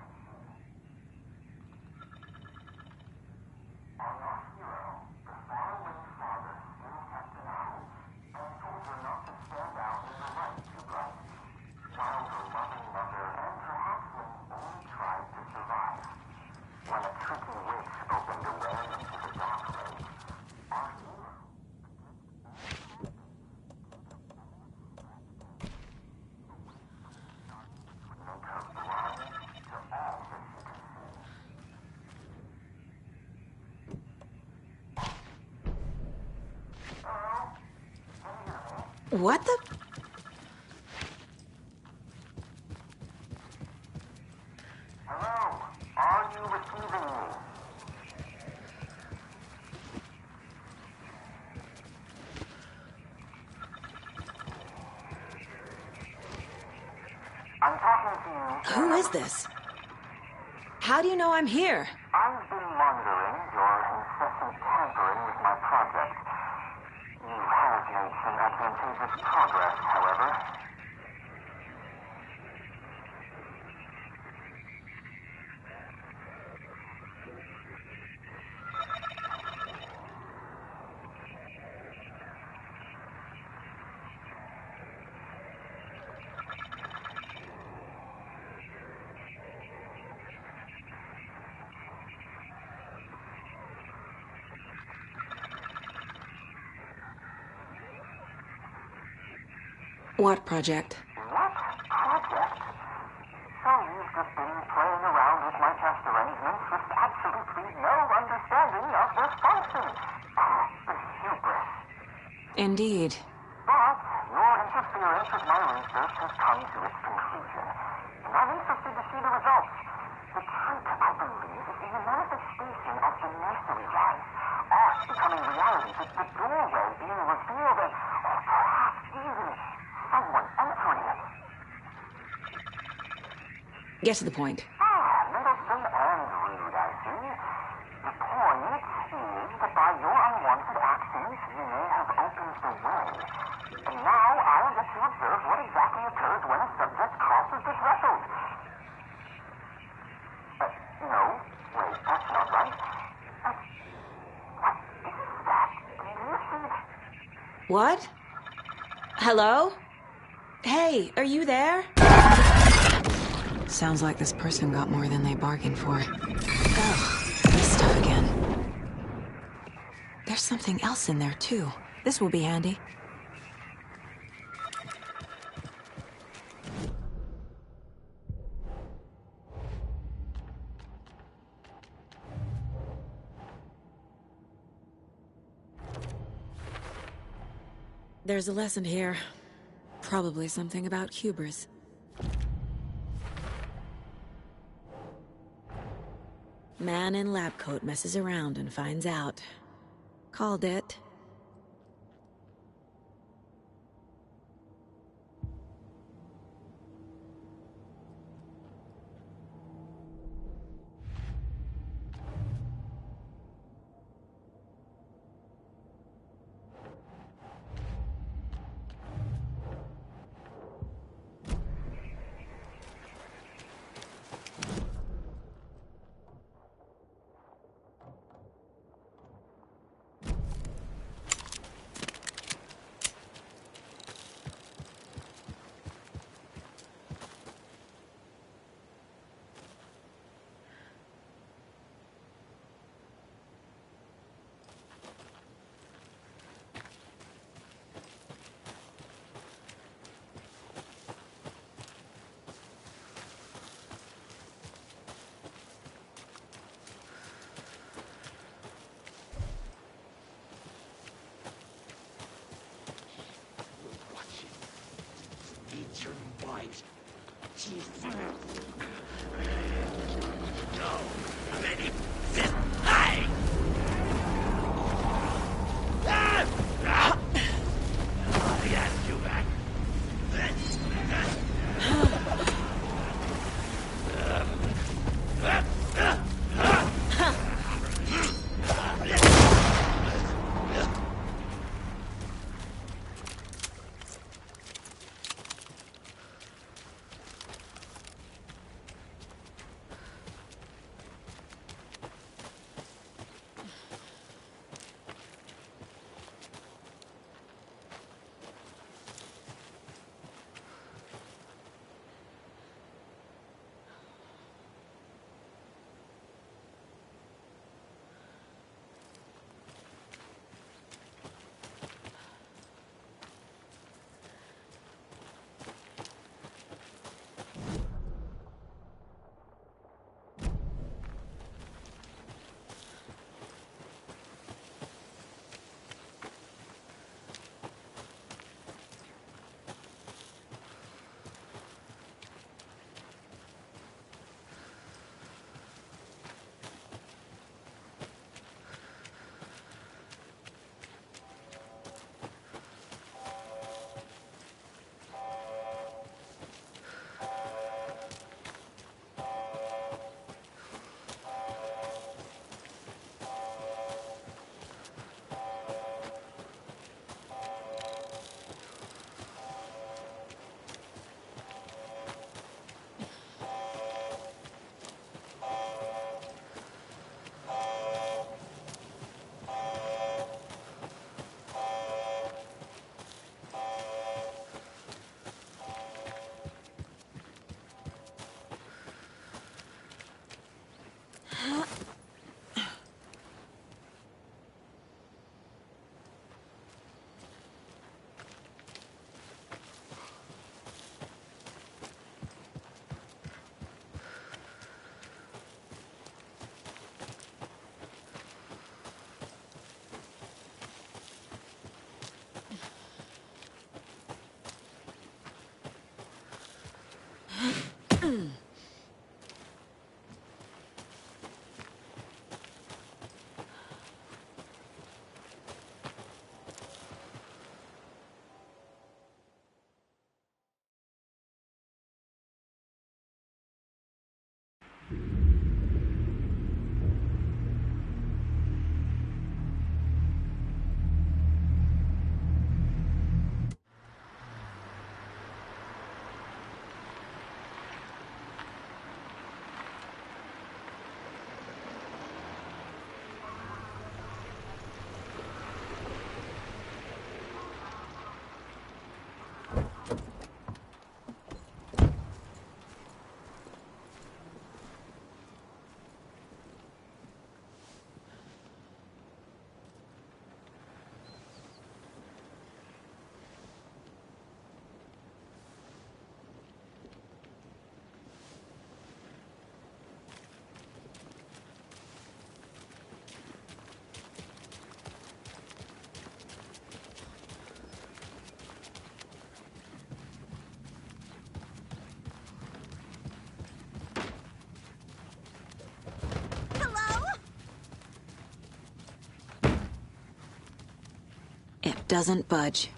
On our hero, the faraway father still kept an eye, and told her not to stand out in the light too bright, while the loving mother and her hatchlings only tried to survive. When a tricky witch opened a way into the dark lake, our hero, would make her blind to all that she could see. What the? Hello, are you receiving me? I'm talking to you. Who is this? How do you know I'm here? I've been monitoring your incessant tampering with my project. You have made some advantageous progress, however. What project? What project? So you've just been playing around with my test arrangements with absolutely no understanding of their function. The hubris. Indeed. But your interference with my research has come to its conclusion, and I'm interested to see the results. The trick, I believe, is in the manifestation of the nursery rhymes. Art becoming reality, the doorway being revealed, and perhaps even someone entering it. Get to the point. Meddlesome and rude, I see. The point is that by your unwanted actions, you may have opened the way. And now I'll let you observe what exactly occurs when a subject crosses the threshold. No, wait, that's not right. What is that? Do you see that? What? Hello? Hey, are you there? Sounds like this person got more than they bargained for. Ugh, this stuff again. There's something else in there, too. This will be handy. There's a lesson here. Probably something about hubris. Man in lab coat messes around and finds out. Called it. doesn't budge.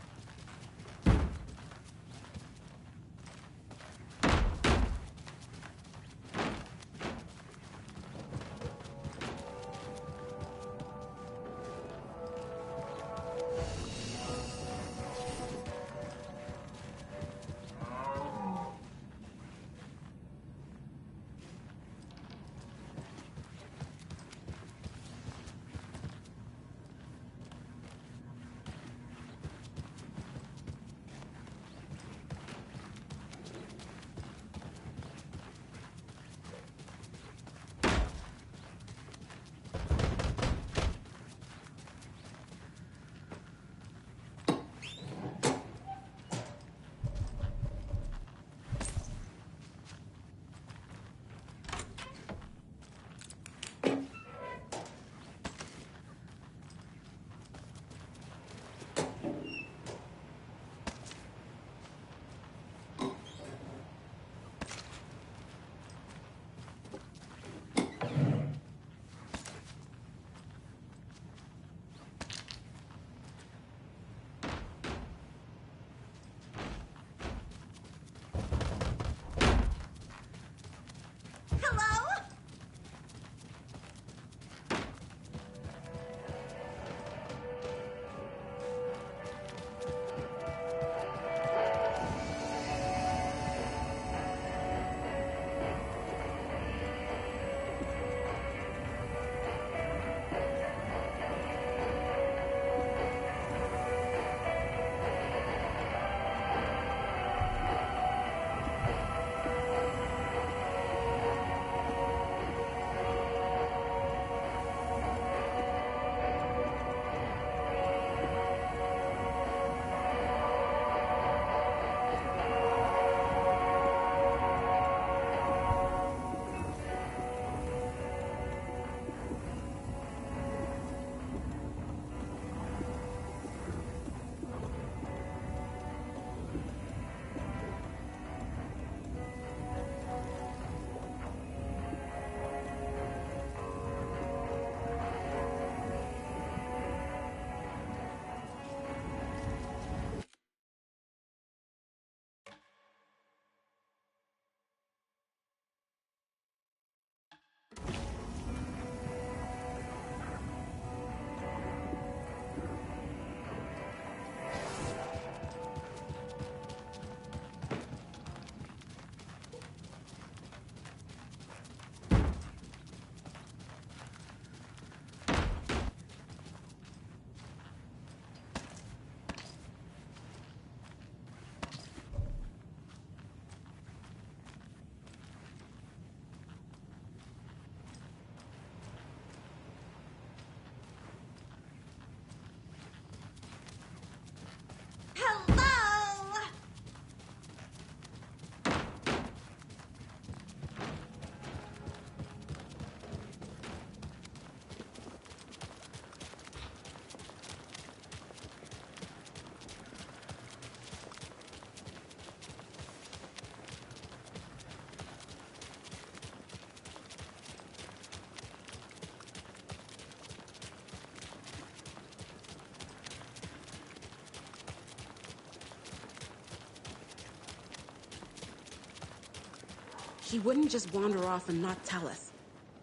She wouldn't just wander off and not tell us.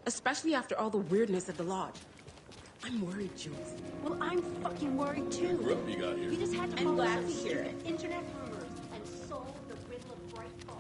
Especially after all the weirdness at the lodge. I'm worried, Jules. Well, I'm fucking worried too. What you got here? We just had to I'm follow glad some to hear stupid internet rumors and solve the riddle of Brightfall.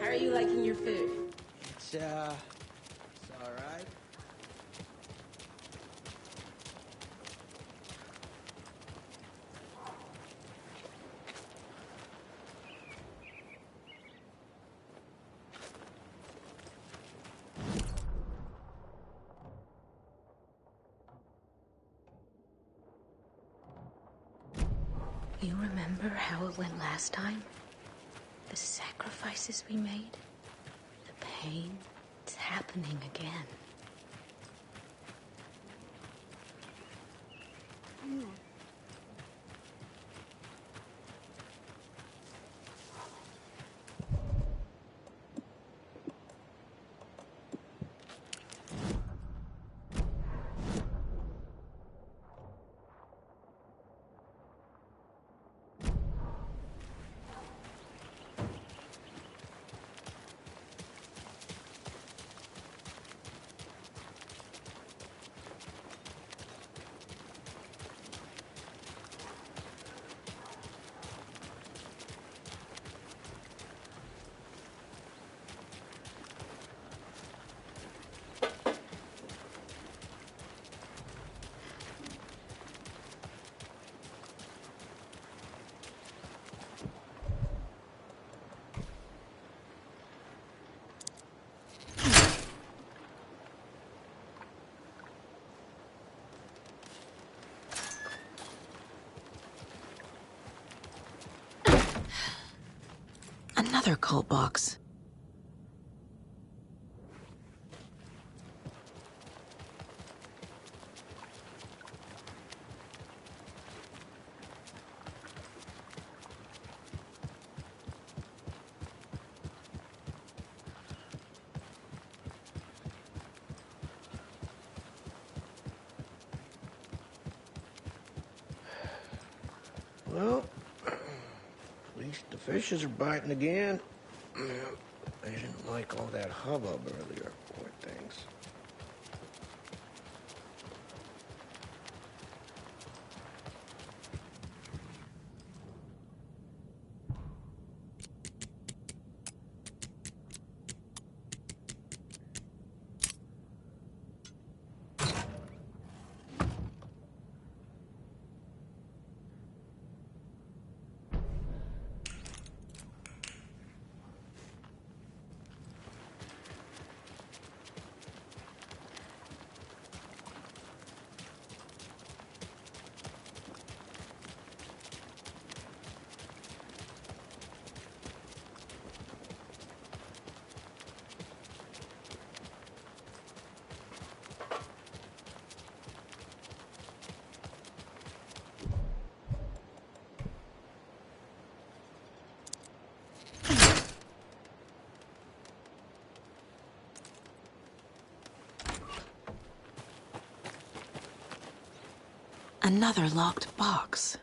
How are you liking your food? It's all right. You remember how it went last time? The sacrifices we made? The pain? It's happening again. Another cult box. Well, at least the fishes are biting again. They didn't like all that hubbub earlier, poor things. Another locked box.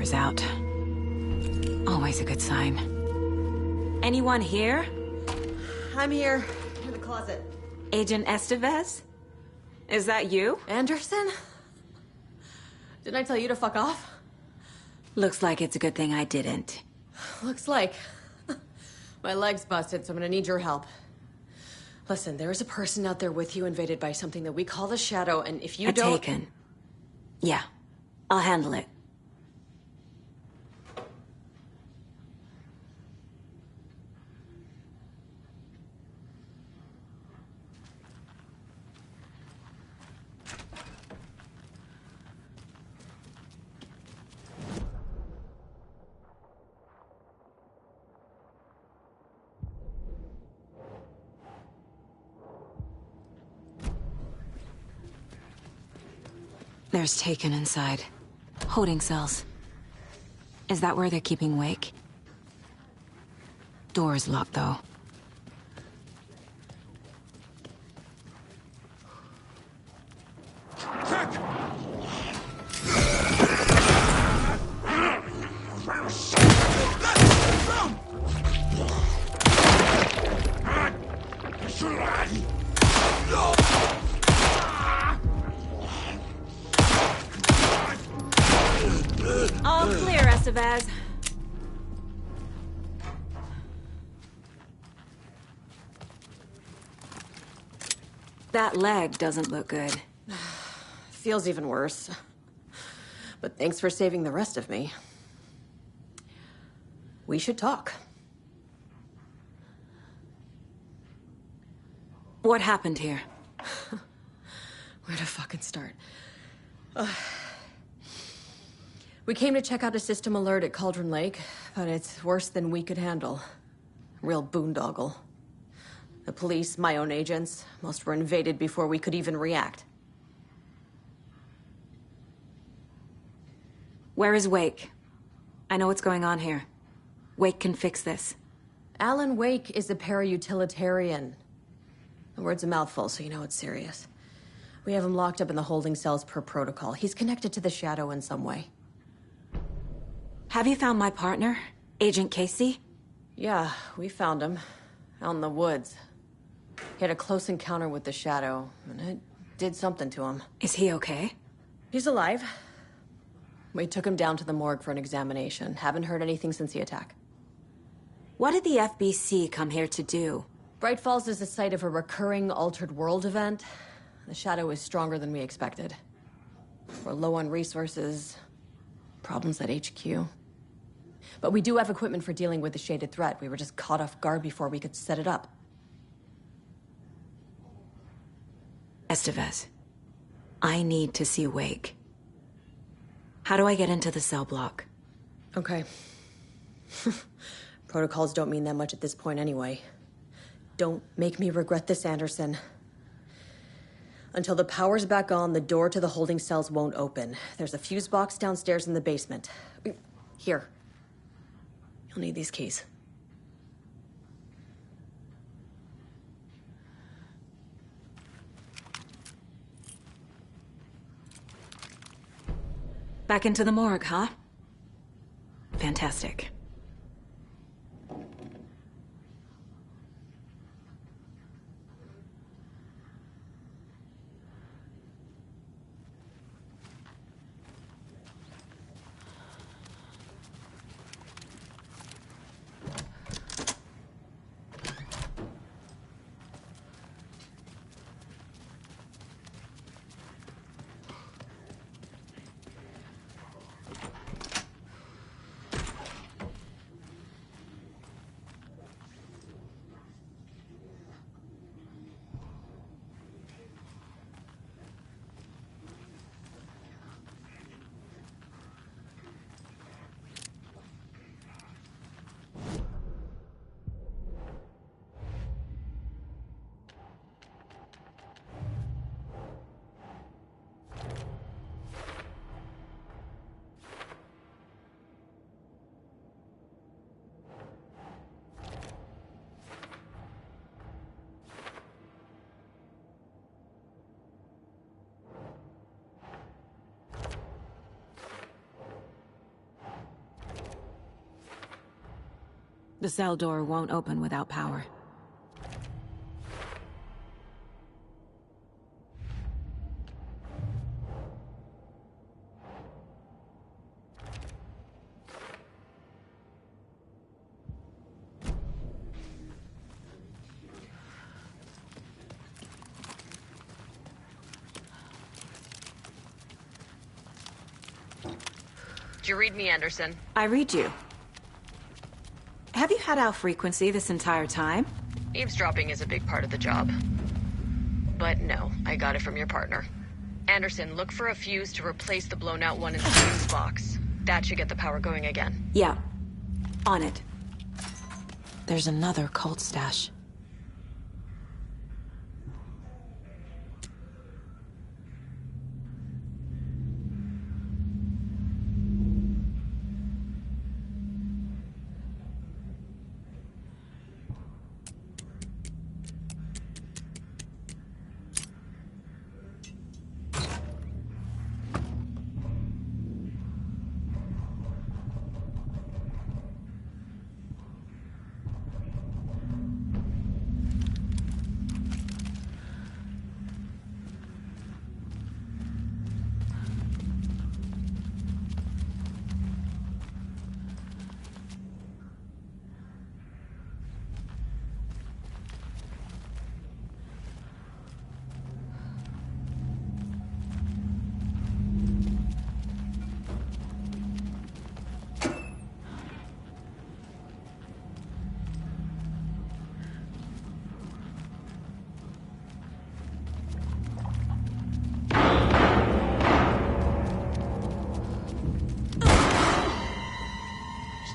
power's out. Always a good sign. Anyone here? I'm here, in the closet. Agent Estevez? Is that you? Anderson? Didn't I tell you to fuck off? Looks like it's a good thing I didn't. Looks like. My leg's busted, so I'm gonna need your help. Listen, there is a person out there with you invaded by something that we call the Shadow, and if you don't... Taken. Yeah, I'll handle it. There's Taken inside. Holding cells. Is that where they're keeping Wake? Door's locked, though. All clear, Estevez. That leg doesn't look good. Feels even worse. But thanks for saving the rest of me. We should talk. What happened here? Where to fucking start? We came to check out a system alert at Cauldron Lake, but it's worse than we could handle. Real boondoggle. The police, my own agents, most were invaded before we could even react. Where is Wake? I know what's going on here. Wake can fix this. Alan Wake is a para-utilitarian. The word's a mouthful, so you know it's serious. We have him locked up in the holding cells per protocol. He's connected to the Shadow in some way. Have you found my partner, Agent Casey? Yeah, we found him. Out in the woods. He had a close encounter with the Shadow, and it did something to him. Is he okay? He's alive. We took him down to the morgue for an examination. Haven't heard anything since the attack. What did the FBC come here to do? Bright Falls is the site of a recurring Altered World event. The Shadow is stronger than we expected. We're low on resources. Problems at HQ. But we do have equipment for dealing with the shaded threat. We were just caught off guard before we could set it up. Estevez, I need to see Wake. How do I get into the cell block? Okay. Protocols don't mean that much at this point anyway. Don't make me regret this, Anderson. Until the power's back on, the door to the holding cells won't open. There's a fuse box downstairs in the basement. Here. You'll need these keys. Back into the morgue, huh? Fantastic. The cell door won't open without power. Did you read me, Anderson? I read you. Have you had our frequency this entire time? Eavesdropping is a big part of the job. But no, I got it from your partner. Anderson, look for a fuse to replace the blown out one in the fuse box. That should get the power going again. Yeah. On it. There's another cult stash.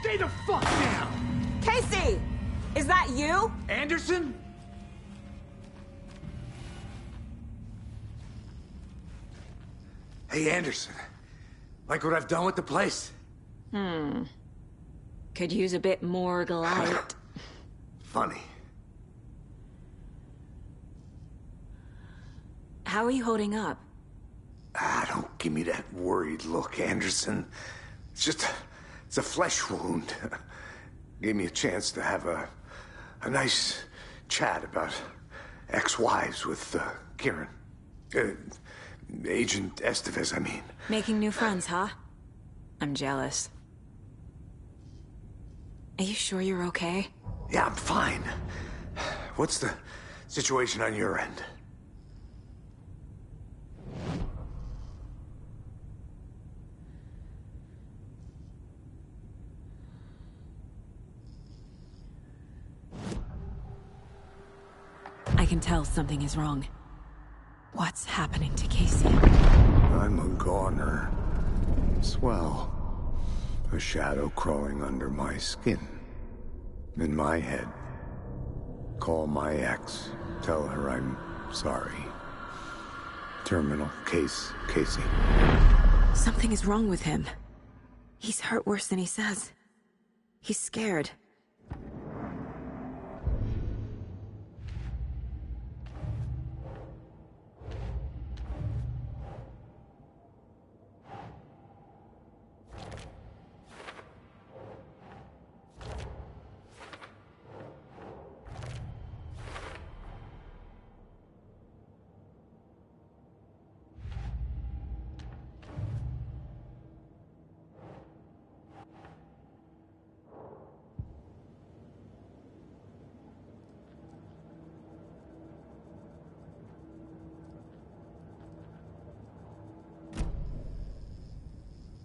Stay the fuck down! Casey! Is that you? Anderson? Hey, Anderson. Like what I've done with the place? Could use a bit more light. Funny. How are you holding up? Don't give me that worried look, Anderson. It's a flesh wound. Gave me a chance to have a nice chat about ex-wives with Kieran. Agent Estevez, I mean. Making new friends, huh? I'm jealous. Are you sure you're okay? Yeah, I'm fine. What's the situation on your end? I can tell something is wrong. What's happening to Casey? I'm a goner. Swell. A shadow crawling under my skin. In my head. Call my ex. Tell her I'm sorry. Terminal case, Casey. Something is wrong with him. He's hurt worse than he says. He's scared.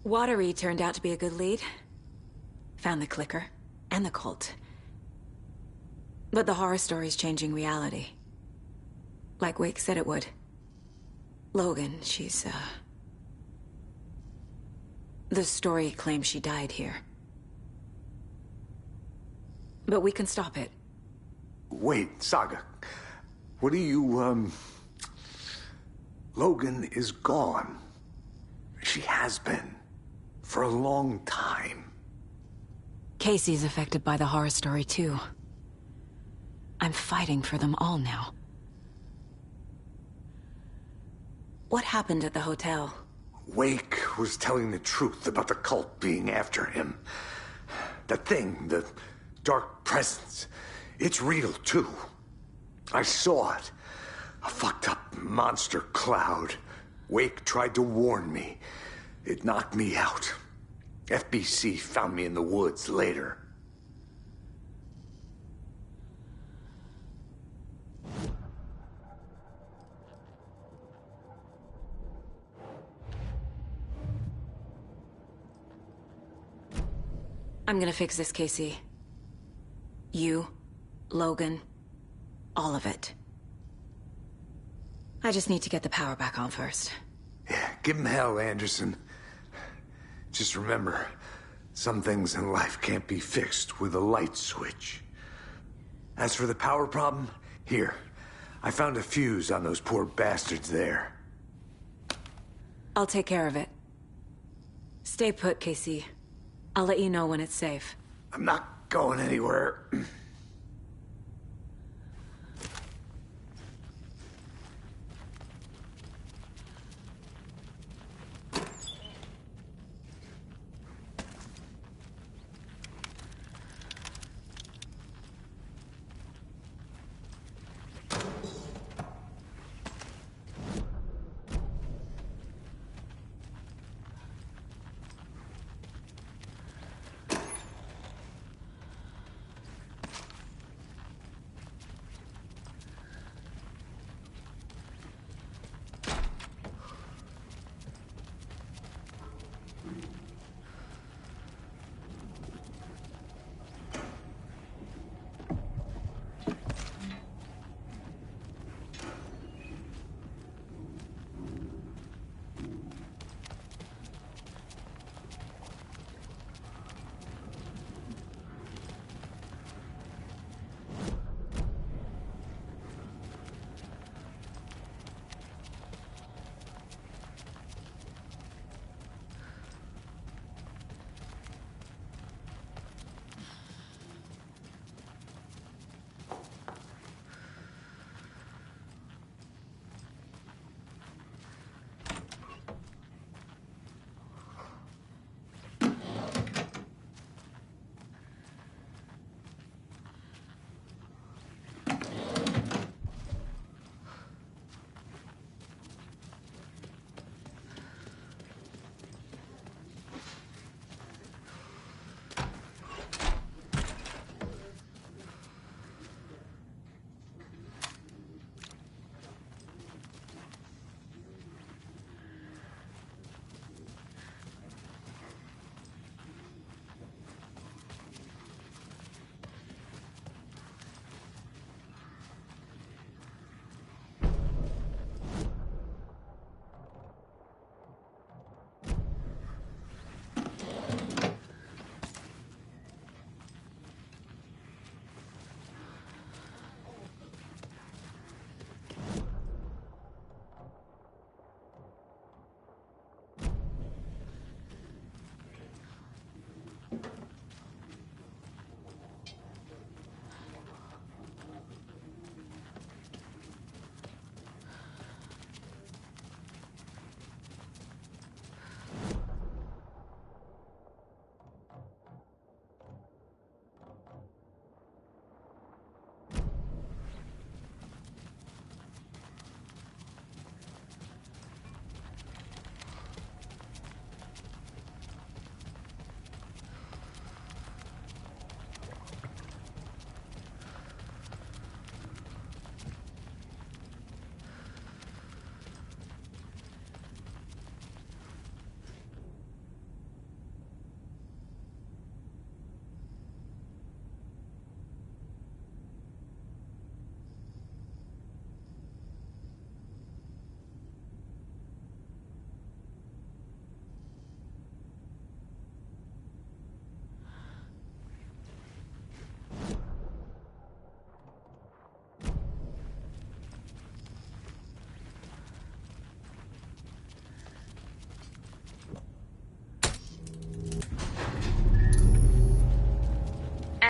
Watery turned out to be a good lead. Found the clicker, and the cult. But the horror story's changing reality. Like Wake said it would. Logan, she's, the story claims she died here. But we can stop it. Wait, Saga. What do you, Logan is gone. She has been. For a long time. Casey's affected by the horror story, too. I'm fighting for them all now. What happened at the hotel? Wake was telling the truth about the cult being after him. That thing, the dark presence. It's real, too. I saw it. A fucked up monster cloud. Wake tried to warn me. It knocked me out. FBC found me in the woods later. I'm gonna fix this, Casey. You, Logan, all of it. I just need to get the power back on first. Yeah, give him hell, Anderson. Just remember, some things in life can't be fixed with a light switch. As for the power problem, here. I found a fuse on those poor bastards there. I'll take care of it. Stay put, Casey. I'll let you know when it's safe. I'm not going anywhere.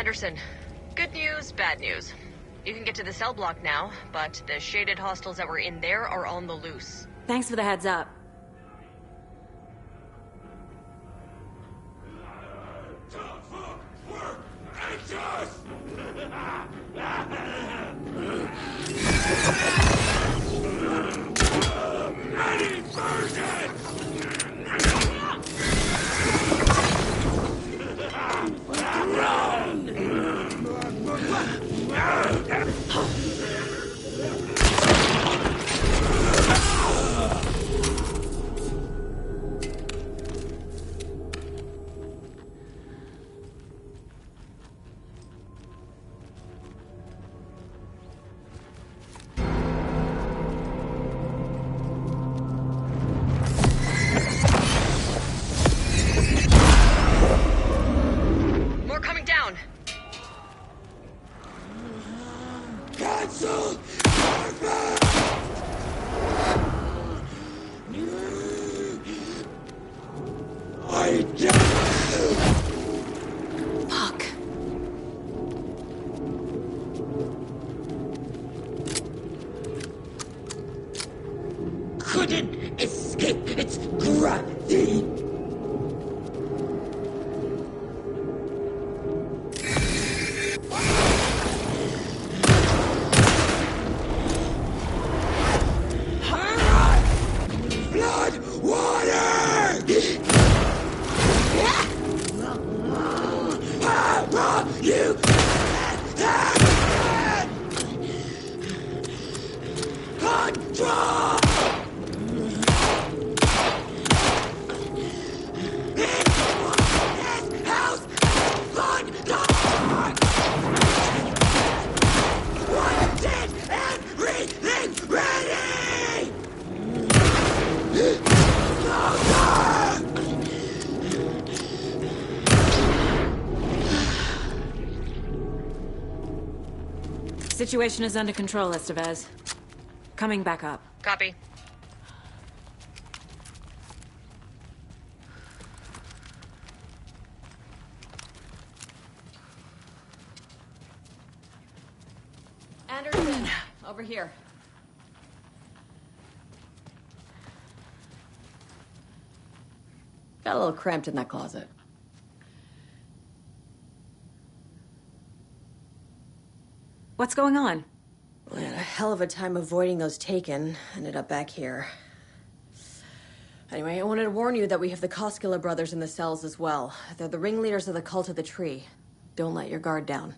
Anderson, good news, bad news. You can get to the cell block now, but the shaded hostiles that were in there are on the loose. Thanks for the heads up. Work! Anxious! Cancel! I dare you! Fuck. Couldn't escape its gravity! Situation is under control, Estevez. Coming back up. Copy. Anderson, over here. Got a little cramped in that closet. What's going on? We had a hell of a time avoiding those taken. Ended up back here. Anyway, I wanted to warn you that we have the Koskela brothers in the cells as well. They're the ringleaders of the Cult of the Tree. Don't let your guard down.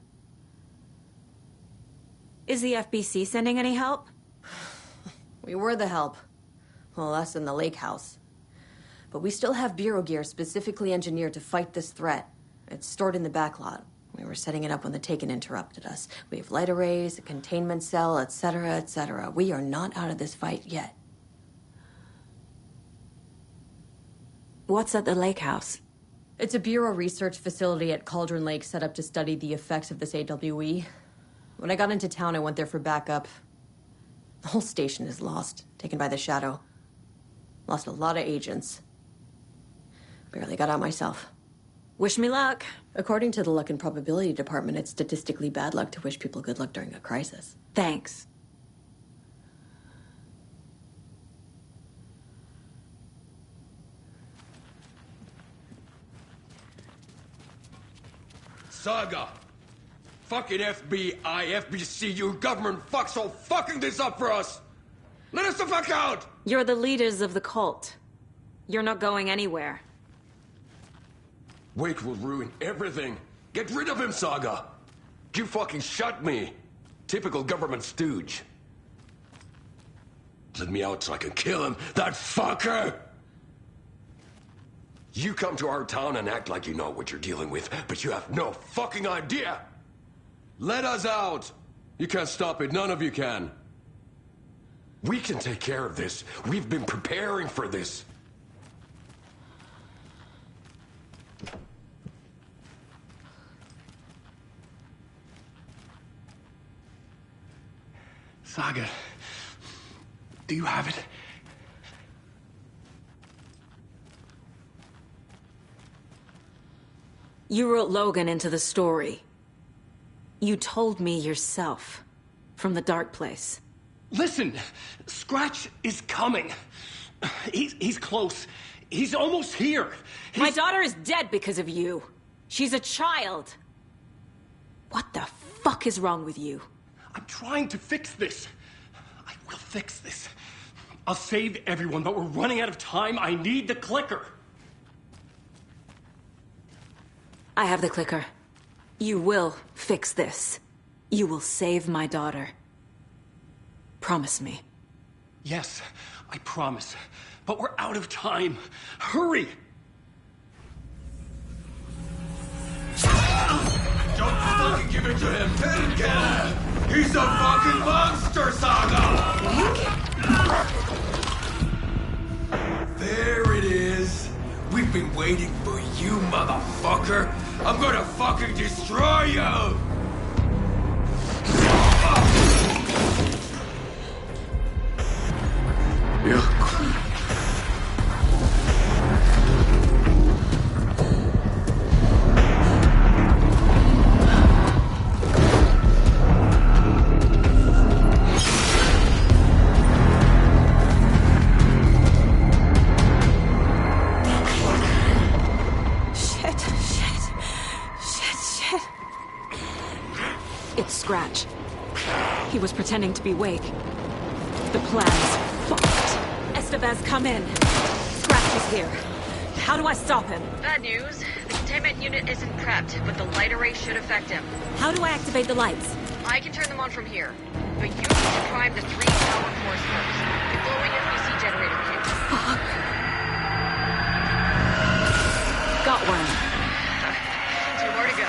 Is the FBC sending any help? We were the help. Well, us in the lake house. But we still have Bureau gear specifically engineered to fight this threat. It's stored in the backlot. We were setting it up when the Taken interrupted us. We have light arrays, a containment cell, etc., etc. We are not out of this fight yet. What's at the lake house? It's a Bureau research facility at Cauldron Lake set up to study the effects of this AWE. When I got into town, I went there for backup. The whole station is lost, taken by the Shadow. Lost a lot of agents. Barely got out myself. Wish me luck. According to the Luck and Probability Department, it's statistically bad luck to wish people good luck during a crisis. Thanks. Saga! Fucking FBI, FBC, you government fucks all fucking this up for us! Let us the fuck out! You're the leaders of the cult. You're not going anywhere. Wake will ruin everything. Get rid of him, Saga! You fucking shot me! Typical government stooge. Let me out so I can kill him, that fucker! You come to our town and act like you know what you're dealing with, but you have no fucking idea! Let us out! You can't stop it, none of you can. We can take care of this. We've been preparing for this. Saga, do you have it? You wrote Logan into the story. You told me yourself. From the dark place. Listen, Scratch is coming. He's close. He's almost here. My daughter is dead because of you. She's a child. What the fuck is wrong with you? I'm trying to fix this. I will fix this. I'll save everyone, but we're running out of time. I need the clicker. I have the clicker. You will fix this. You will save my daughter. Promise me. Yes, I promise. But we're out of time. Hurry! Don't fucking give it to him! Painkiller! He's a fucking monster, Saga! There it is! We've been waiting for you, motherfucker! I'm gonna fucking destroy you! Scratch. He was pretending to be Wake. The plan's fucked. Estevez, come in. Scratch is here. How do I stop him? Bad news. The containment unit isn't prepped, but the light array should affect him. How do I activate the lights? I can turn them on from here. But you need to prime the 3 power cores first. The glowing FBC generator kit. Fuck. Got one. 2 more to go.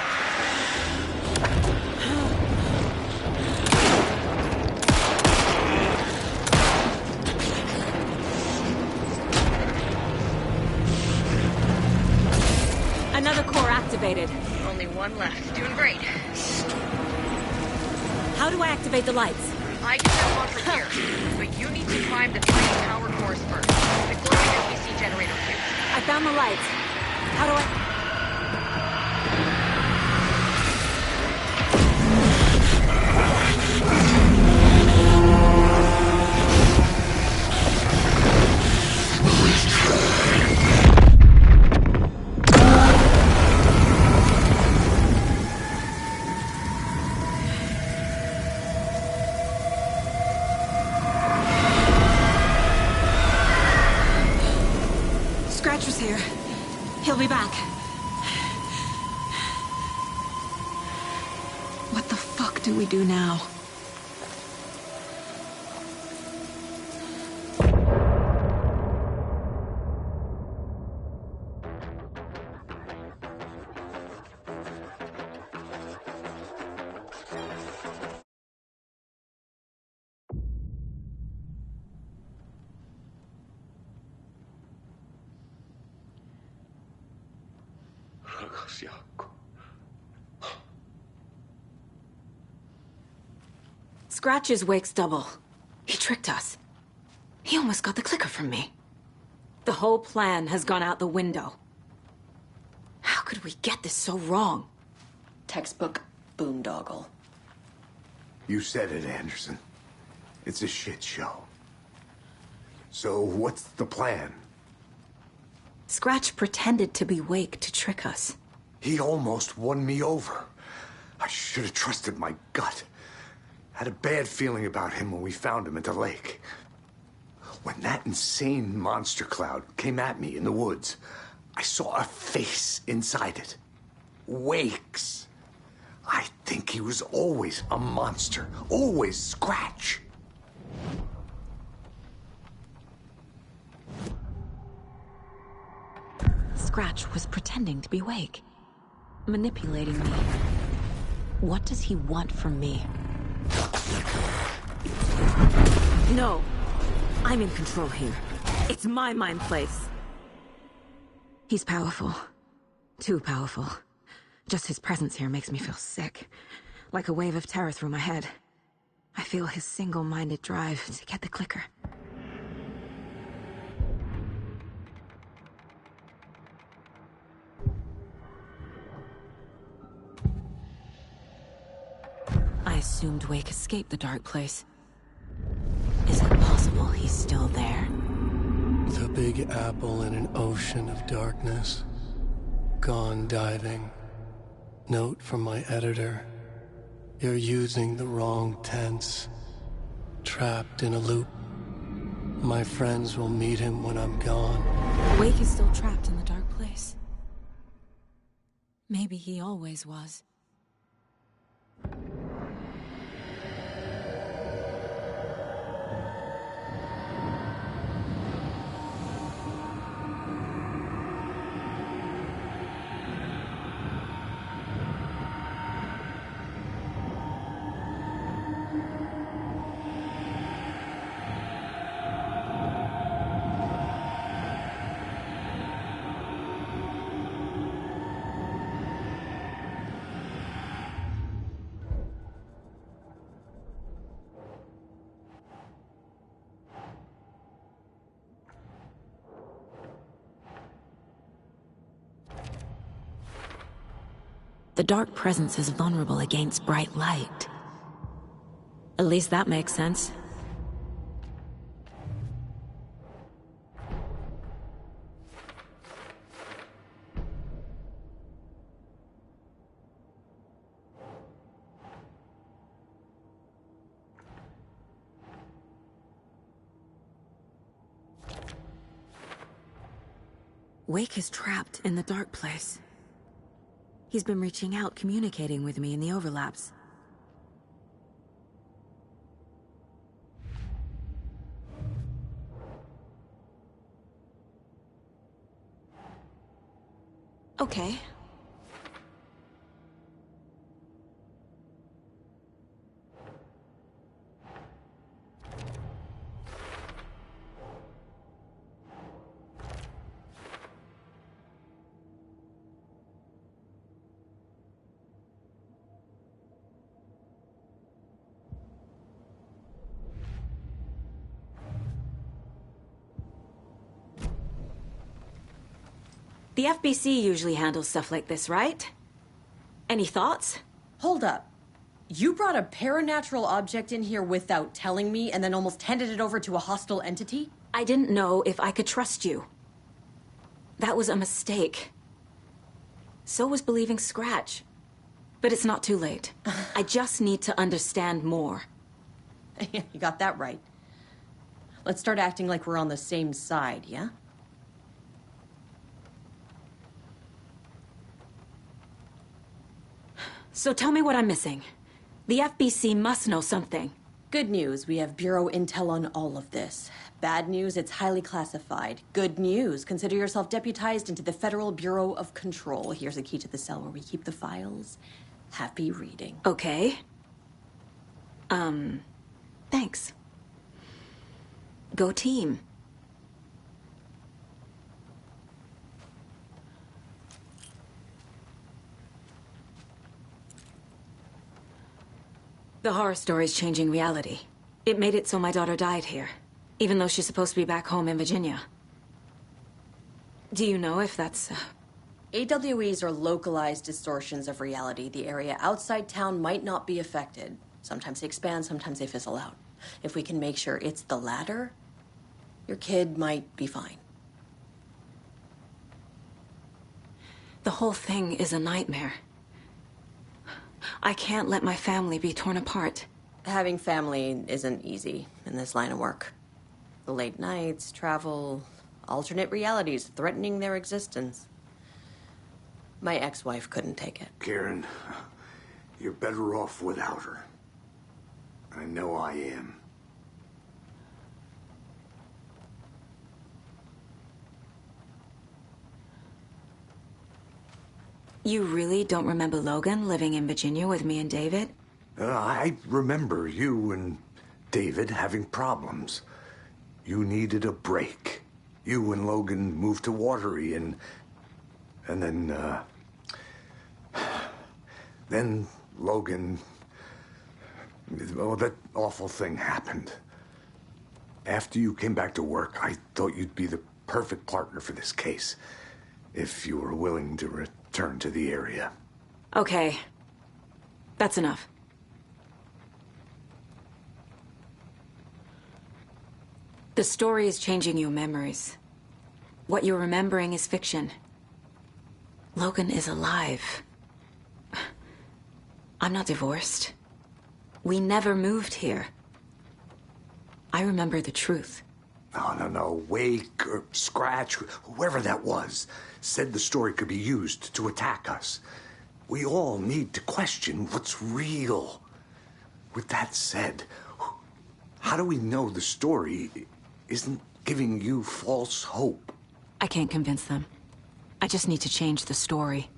Another core activated. Only one left. Doing great. How do I activate the lights? I can turn them on from here, but you need to prime the 3 power cores first. The glowing FBC generator kit. I found the lights. How do I... Scratcher's here. He'll be back. What the fuck do we do now? Scratch is Wake's double. He tricked us. He almost got the clicker from me. The whole plan has gone out the window. How could we get this so wrong? Textbook boondoggle. You said it, Anderson. It's a shit show. So what's the plan? Scratch pretended to be Wake to trick us. He almost won me over. I should have trusted my gut. Had a bad feeling about him when we found him at the lake. When that insane monster cloud came at me in the woods, I saw a face inside it. Wake's. I think he was always a monster. Always Scratch. Scratch was pretending to be Wake. Manipulating me. What does he want from me? No. I'm in control here. It's my mind place. He's powerful. Too powerful. Just his presence here makes me feel sick. Like a wave of terror through my head. I feel his single-minded drive to get the clicker. I assumed Wake escaped the dark place. Is it possible he's still there? The Big Apple in an ocean of darkness. Gone diving. Note from my editor. You're using the wrong tense. Trapped in a loop. My friends will meet him when I'm gone. Wake is still trapped in the dark place. Maybe he always was. The dark presence is vulnerable against bright light. At least that makes sense. Wake is trapped in the dark place. He's been reaching out, communicating with me in the overlaps. Okay. The FBC usually handles stuff like this, right? Any thoughts? Hold up. You brought a paranatural object in here without telling me and then almost handed it over to a hostile entity? I didn't know if I could trust you. That was a mistake. So was believing Scratch. But it's not too late. I just need to understand more. You got that right. Let's start acting like we're on the same side, yeah? So tell me what I'm missing. The FBC must know something. Good news, we have Bureau intel on all of this. Bad news, it's highly classified. Good news, consider yourself deputized into the Federal Bureau of Control. Here's a key to the cell where we keep the files. Happy reading. Okay. Thanks. Go team. The horror story's changing reality. It made it so my daughter died here, even though she's supposed to be back home in Virginia. Do you know if that's... AWEs are localized distortions of reality. The area outside town might not be affected. Sometimes they expand, sometimes they fizzle out. If we can make sure it's the latter, your kid might be fine. The whole thing is a nightmare. I can't let my family be torn apart. Having family isn't easy in this line of work. The late nights, travel, alternate realities threatening their existence. My ex-wife couldn't take it. Karen, you're better off without her. I know I am. You really don't remember Logan living in Virginia with me and David? I remember you and David having problems. You needed a break. You and Logan moved to Watery and then Logan... Oh, that awful thing happened. After you came back to work, I thought you'd be the perfect partner for this case. If you were willing to return to the area. Okay. That's enough. The story is changing your memories. What you're remembering is fiction. Logan is alive. I'm not divorced. We never moved here. I remember the truth. No. Wake or Scratch, whoever that was, said the story could be used to attack us. We all need to question what's real. With that said, how do we know the story isn't giving you false hope? I can't convince them. I just need to change the story.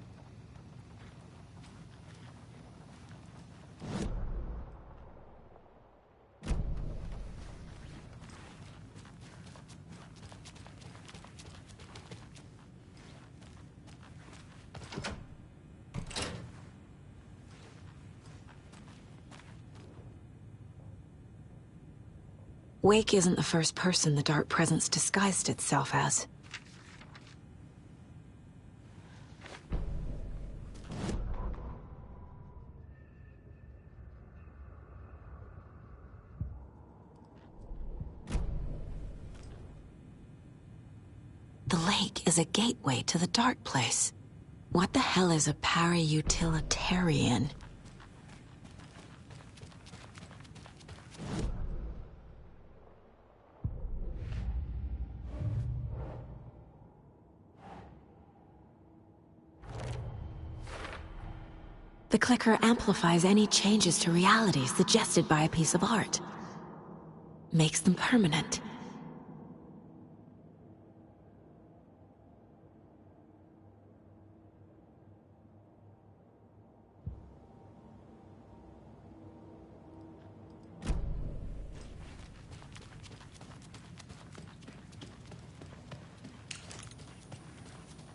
Wake isn't the first person the Dark Presence disguised itself as. The lake is a gateway to the Dark Place. What the hell is a para-utilitarian? clicker amplifies any changes to reality suggested by a piece of art. Makes them permanent.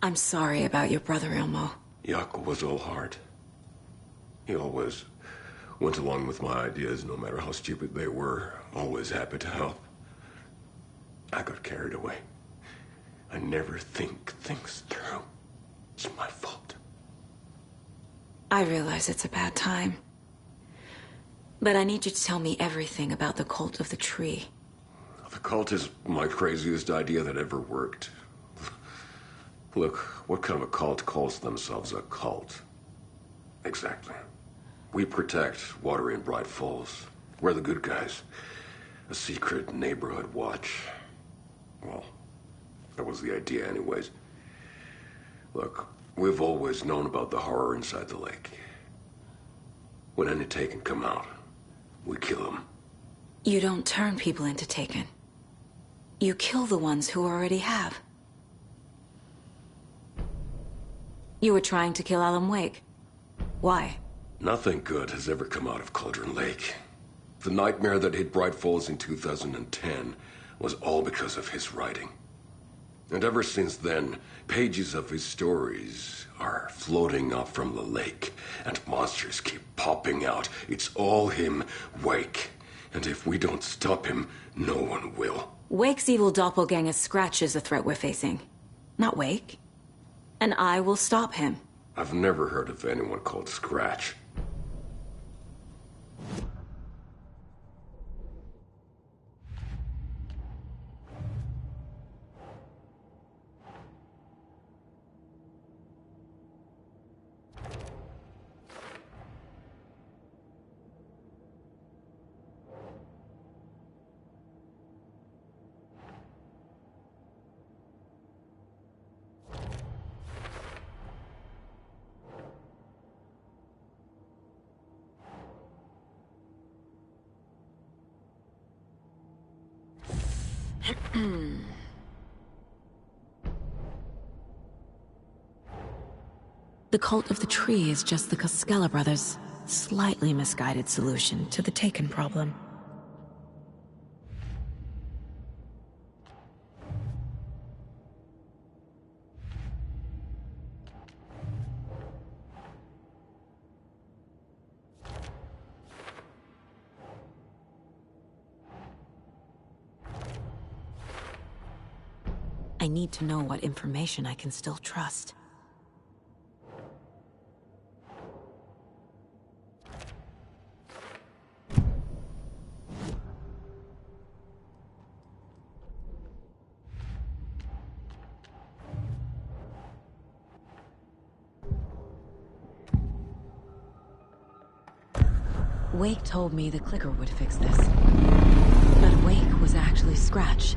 I'm sorry about your brother, Ilmo. Jaakko was all heart. He always went along with my ideas, no matter how stupid they were. Always happy to help. I got carried away. I never think things through. It's my fault. I realize it's a bad time. But I need you to tell me everything about the Cult of the Tree. The cult is my craziest idea that ever worked. Look, what kind of a cult calls themselves a cult? Exactly. We protect Water in Bright Falls. We're the good guys. A secret neighborhood watch. Well, that was the idea anyways. Look, we've always known about the horror inside the lake. When any Taken come out, we kill them. You don't turn people into Taken. You kill the ones who already have. You were trying to kill Alan Wake. Why? Nothing good has ever come out of Cauldron Lake. The nightmare that hit Bright Falls in 2010 was all because of his writing. And ever since then, pages of his stories are floating up from the lake, and monsters keep popping out. It's all him, Wake. And if we don't stop him, no one will. Wake's evil doppelganger Scratch is the threat we're facing, not Wake. And I will stop him. I've never heard of anyone called Scratch. The Cult of the Tree is just the Koskela brothers' slightly misguided solution to the Taken problem. I need to know what information I can still trust. Wake told me the clicker would fix this. But Wake was actually Scratch.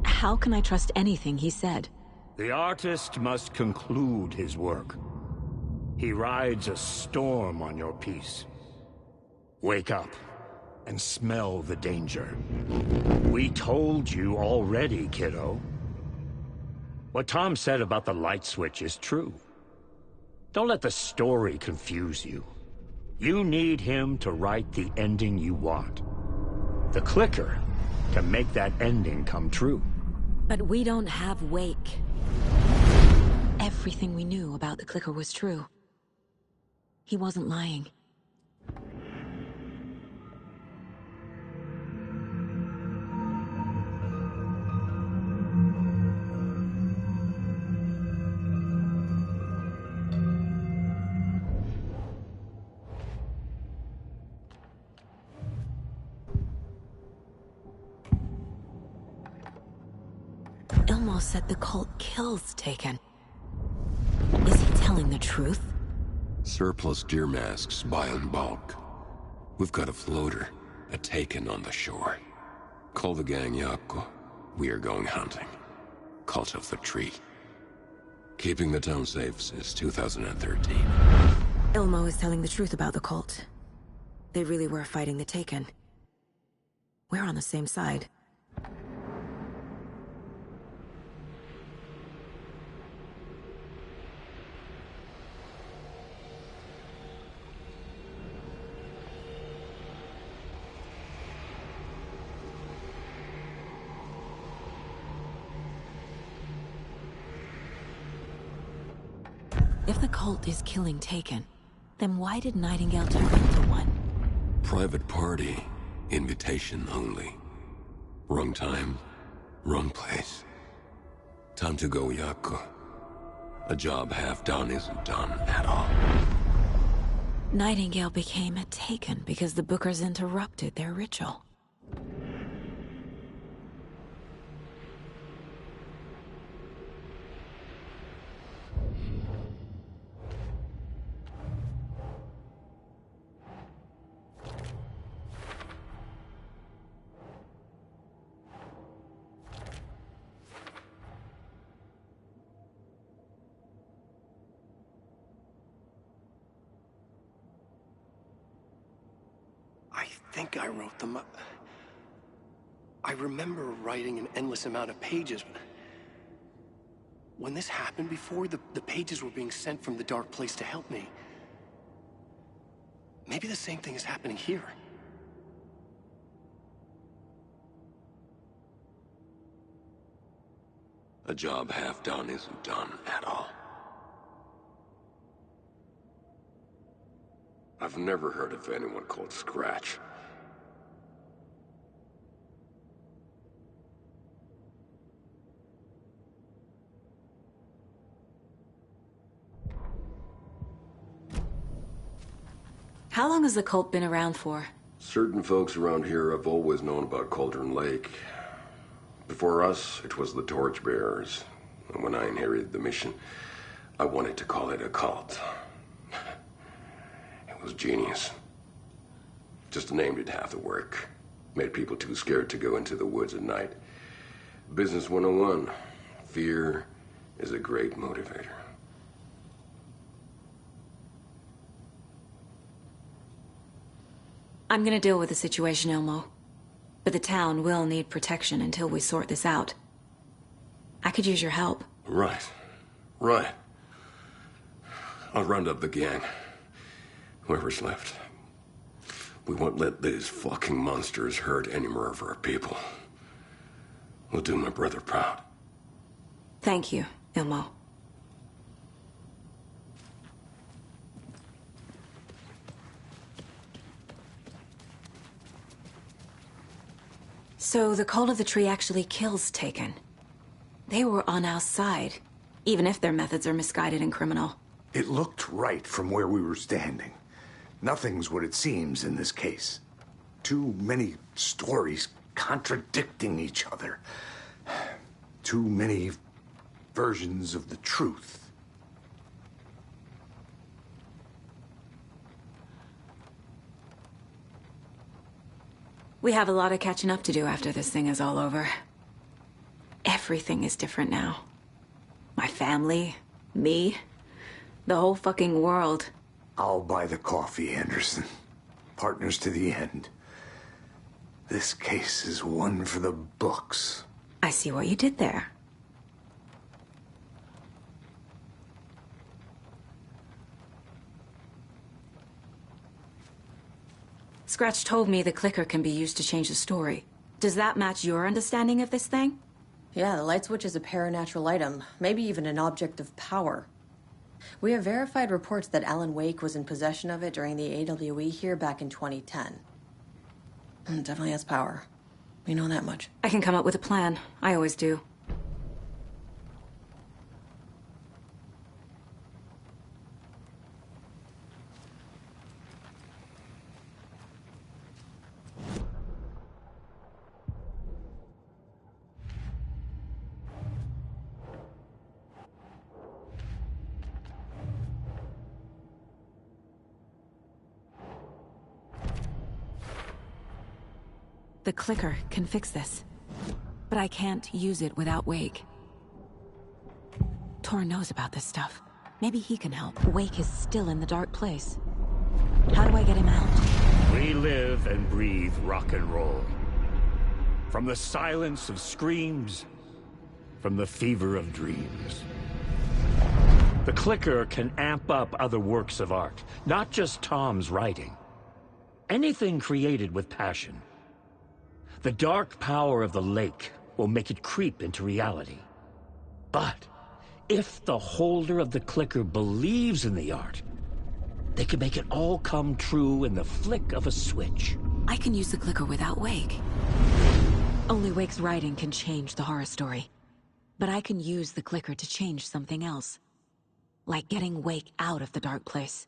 How can I trust anything he said? The artist must conclude his work. He rides a storm on your piece. Wake up and smell the danger. We told you already, kiddo. What Tom said about the light switch is true. Don't let the story confuse you. You need him to write the ending you want. The clicker can make that ending come true. But we don't have Wake. Everything we knew about the clicker was true. He wasn't lying. Ilmo said the cult kills Taken. Is he telling the truth? Surplus deer masks buy in bulk. We've got a floater, a Taken on the shore. Call the gang Jaakko. We are going hunting. Cult of the Tree. Keeping the town safe since 2013. Ilmo is telling the truth about the cult. They really were fighting the Taken. We're on the same side. If the cult is killing Taken, then why did Nightingale turn into one? Private party. Invitation only. Wrong time, wrong place. Time to go, Yaku. A job half done isn't done at all. Nightingale became a Taken because the Bookers interrupted their ritual. I think I wrote them up. I remember writing an endless amount of pages. When this happened before, the pages were being sent from the dark place to help me. Maybe the same thing is happening here. A job half done isn't done at all. I've never heard of anyone called Scratch. How long has the cult been around for? Certain folks around here have always known about Cauldron Lake. Before us, it was the Torchbearers. And when I inherited the mission, I wanted to call it a cult. It was genius. Just a name did half the work. Made people too scared to go into the woods at night. Business 101. Fear is a great motivator. I'm gonna deal with the situation, Ilmo. But the town will need protection until we sort this out. I could use your help. Right. Right. I'll round up the gang. Whoever's left. We won't let these fucking monsters hurt any more of our people. We'll do my brother proud. Thank you, Ilmo. So the Cult of the Tree actually kills Taken. They were on our side, even if their methods are misguided and criminal. It looked right from where we were standing. Nothing's what it seems in this case. Too many stories contradicting each other. Too many versions of the truth. We have a lot of catching up to do after this thing is all over. Everything is different now. My family, me, the whole fucking world. I'll buy the coffee, Anderson. Partners to the end. This case is one for the books. I see what you did there. Scratch told me the clicker can be used to change the story. Does that match your understanding of this thing? Yeah, the light switch is a paranatural item, maybe even an object of power. We have verified reports that Alan Wake was in possession of it during the AWE here back in 2010. It definitely has power. We know that much. I can come up with a plan. I always do. The clicker can fix this, but I can't use it without Wake. Tor knows about this stuff. Maybe he can help. Wake is still in the dark place. How do I get him out? We live and breathe rock and roll. From the silence of screams, from the fever of dreams. The clicker can amp up other works of art, not just Tom's writing. Anything created with passion. The dark power of the lake will make it creep into reality. But if the holder of the clicker believes in the art, they can make it all come true in the flick of a switch. I can use the clicker without Wake. Only Wake's writing can change the horror story. But I can use the clicker to change something else. Like getting Wake out of the dark place.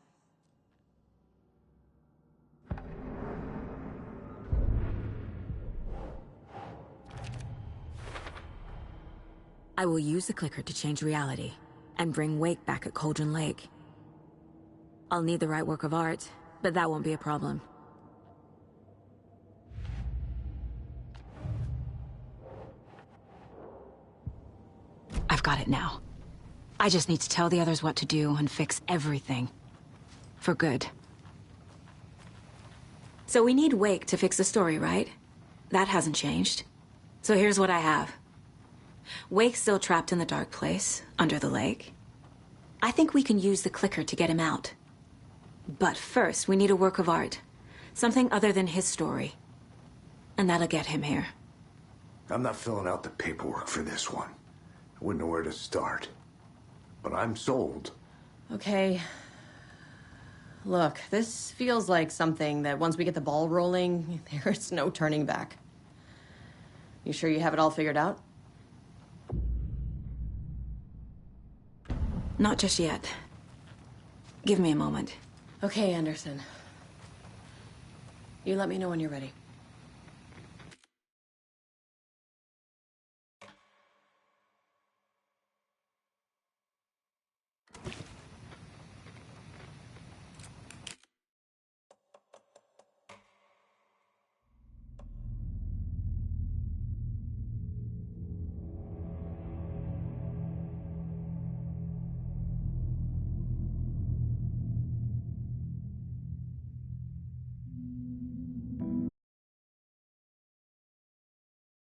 I will use the clicker to change reality, and bring Wake back at Cauldron Lake. I'll need the right work of art, but that won't be a problem. I've got it now. I just need to tell the others what to do and fix everything. For good. So we need Wake to fix the story, right? That hasn't changed. So here's what I have. Wake's still trapped in the dark place, under the lake. I think we can use the clicker to get him out. But first, we need a work of art. Something other than his story. And that'll get him here. I'm not filling out the paperwork for this one. I wouldn't know where to start. But I'm sold. Okay. Look, this feels like something that once we get the ball rolling, there's no turning back. You sure you have it all figured out? Not just yet. Give me a moment. Okay, Anderson. You let me know when you're ready.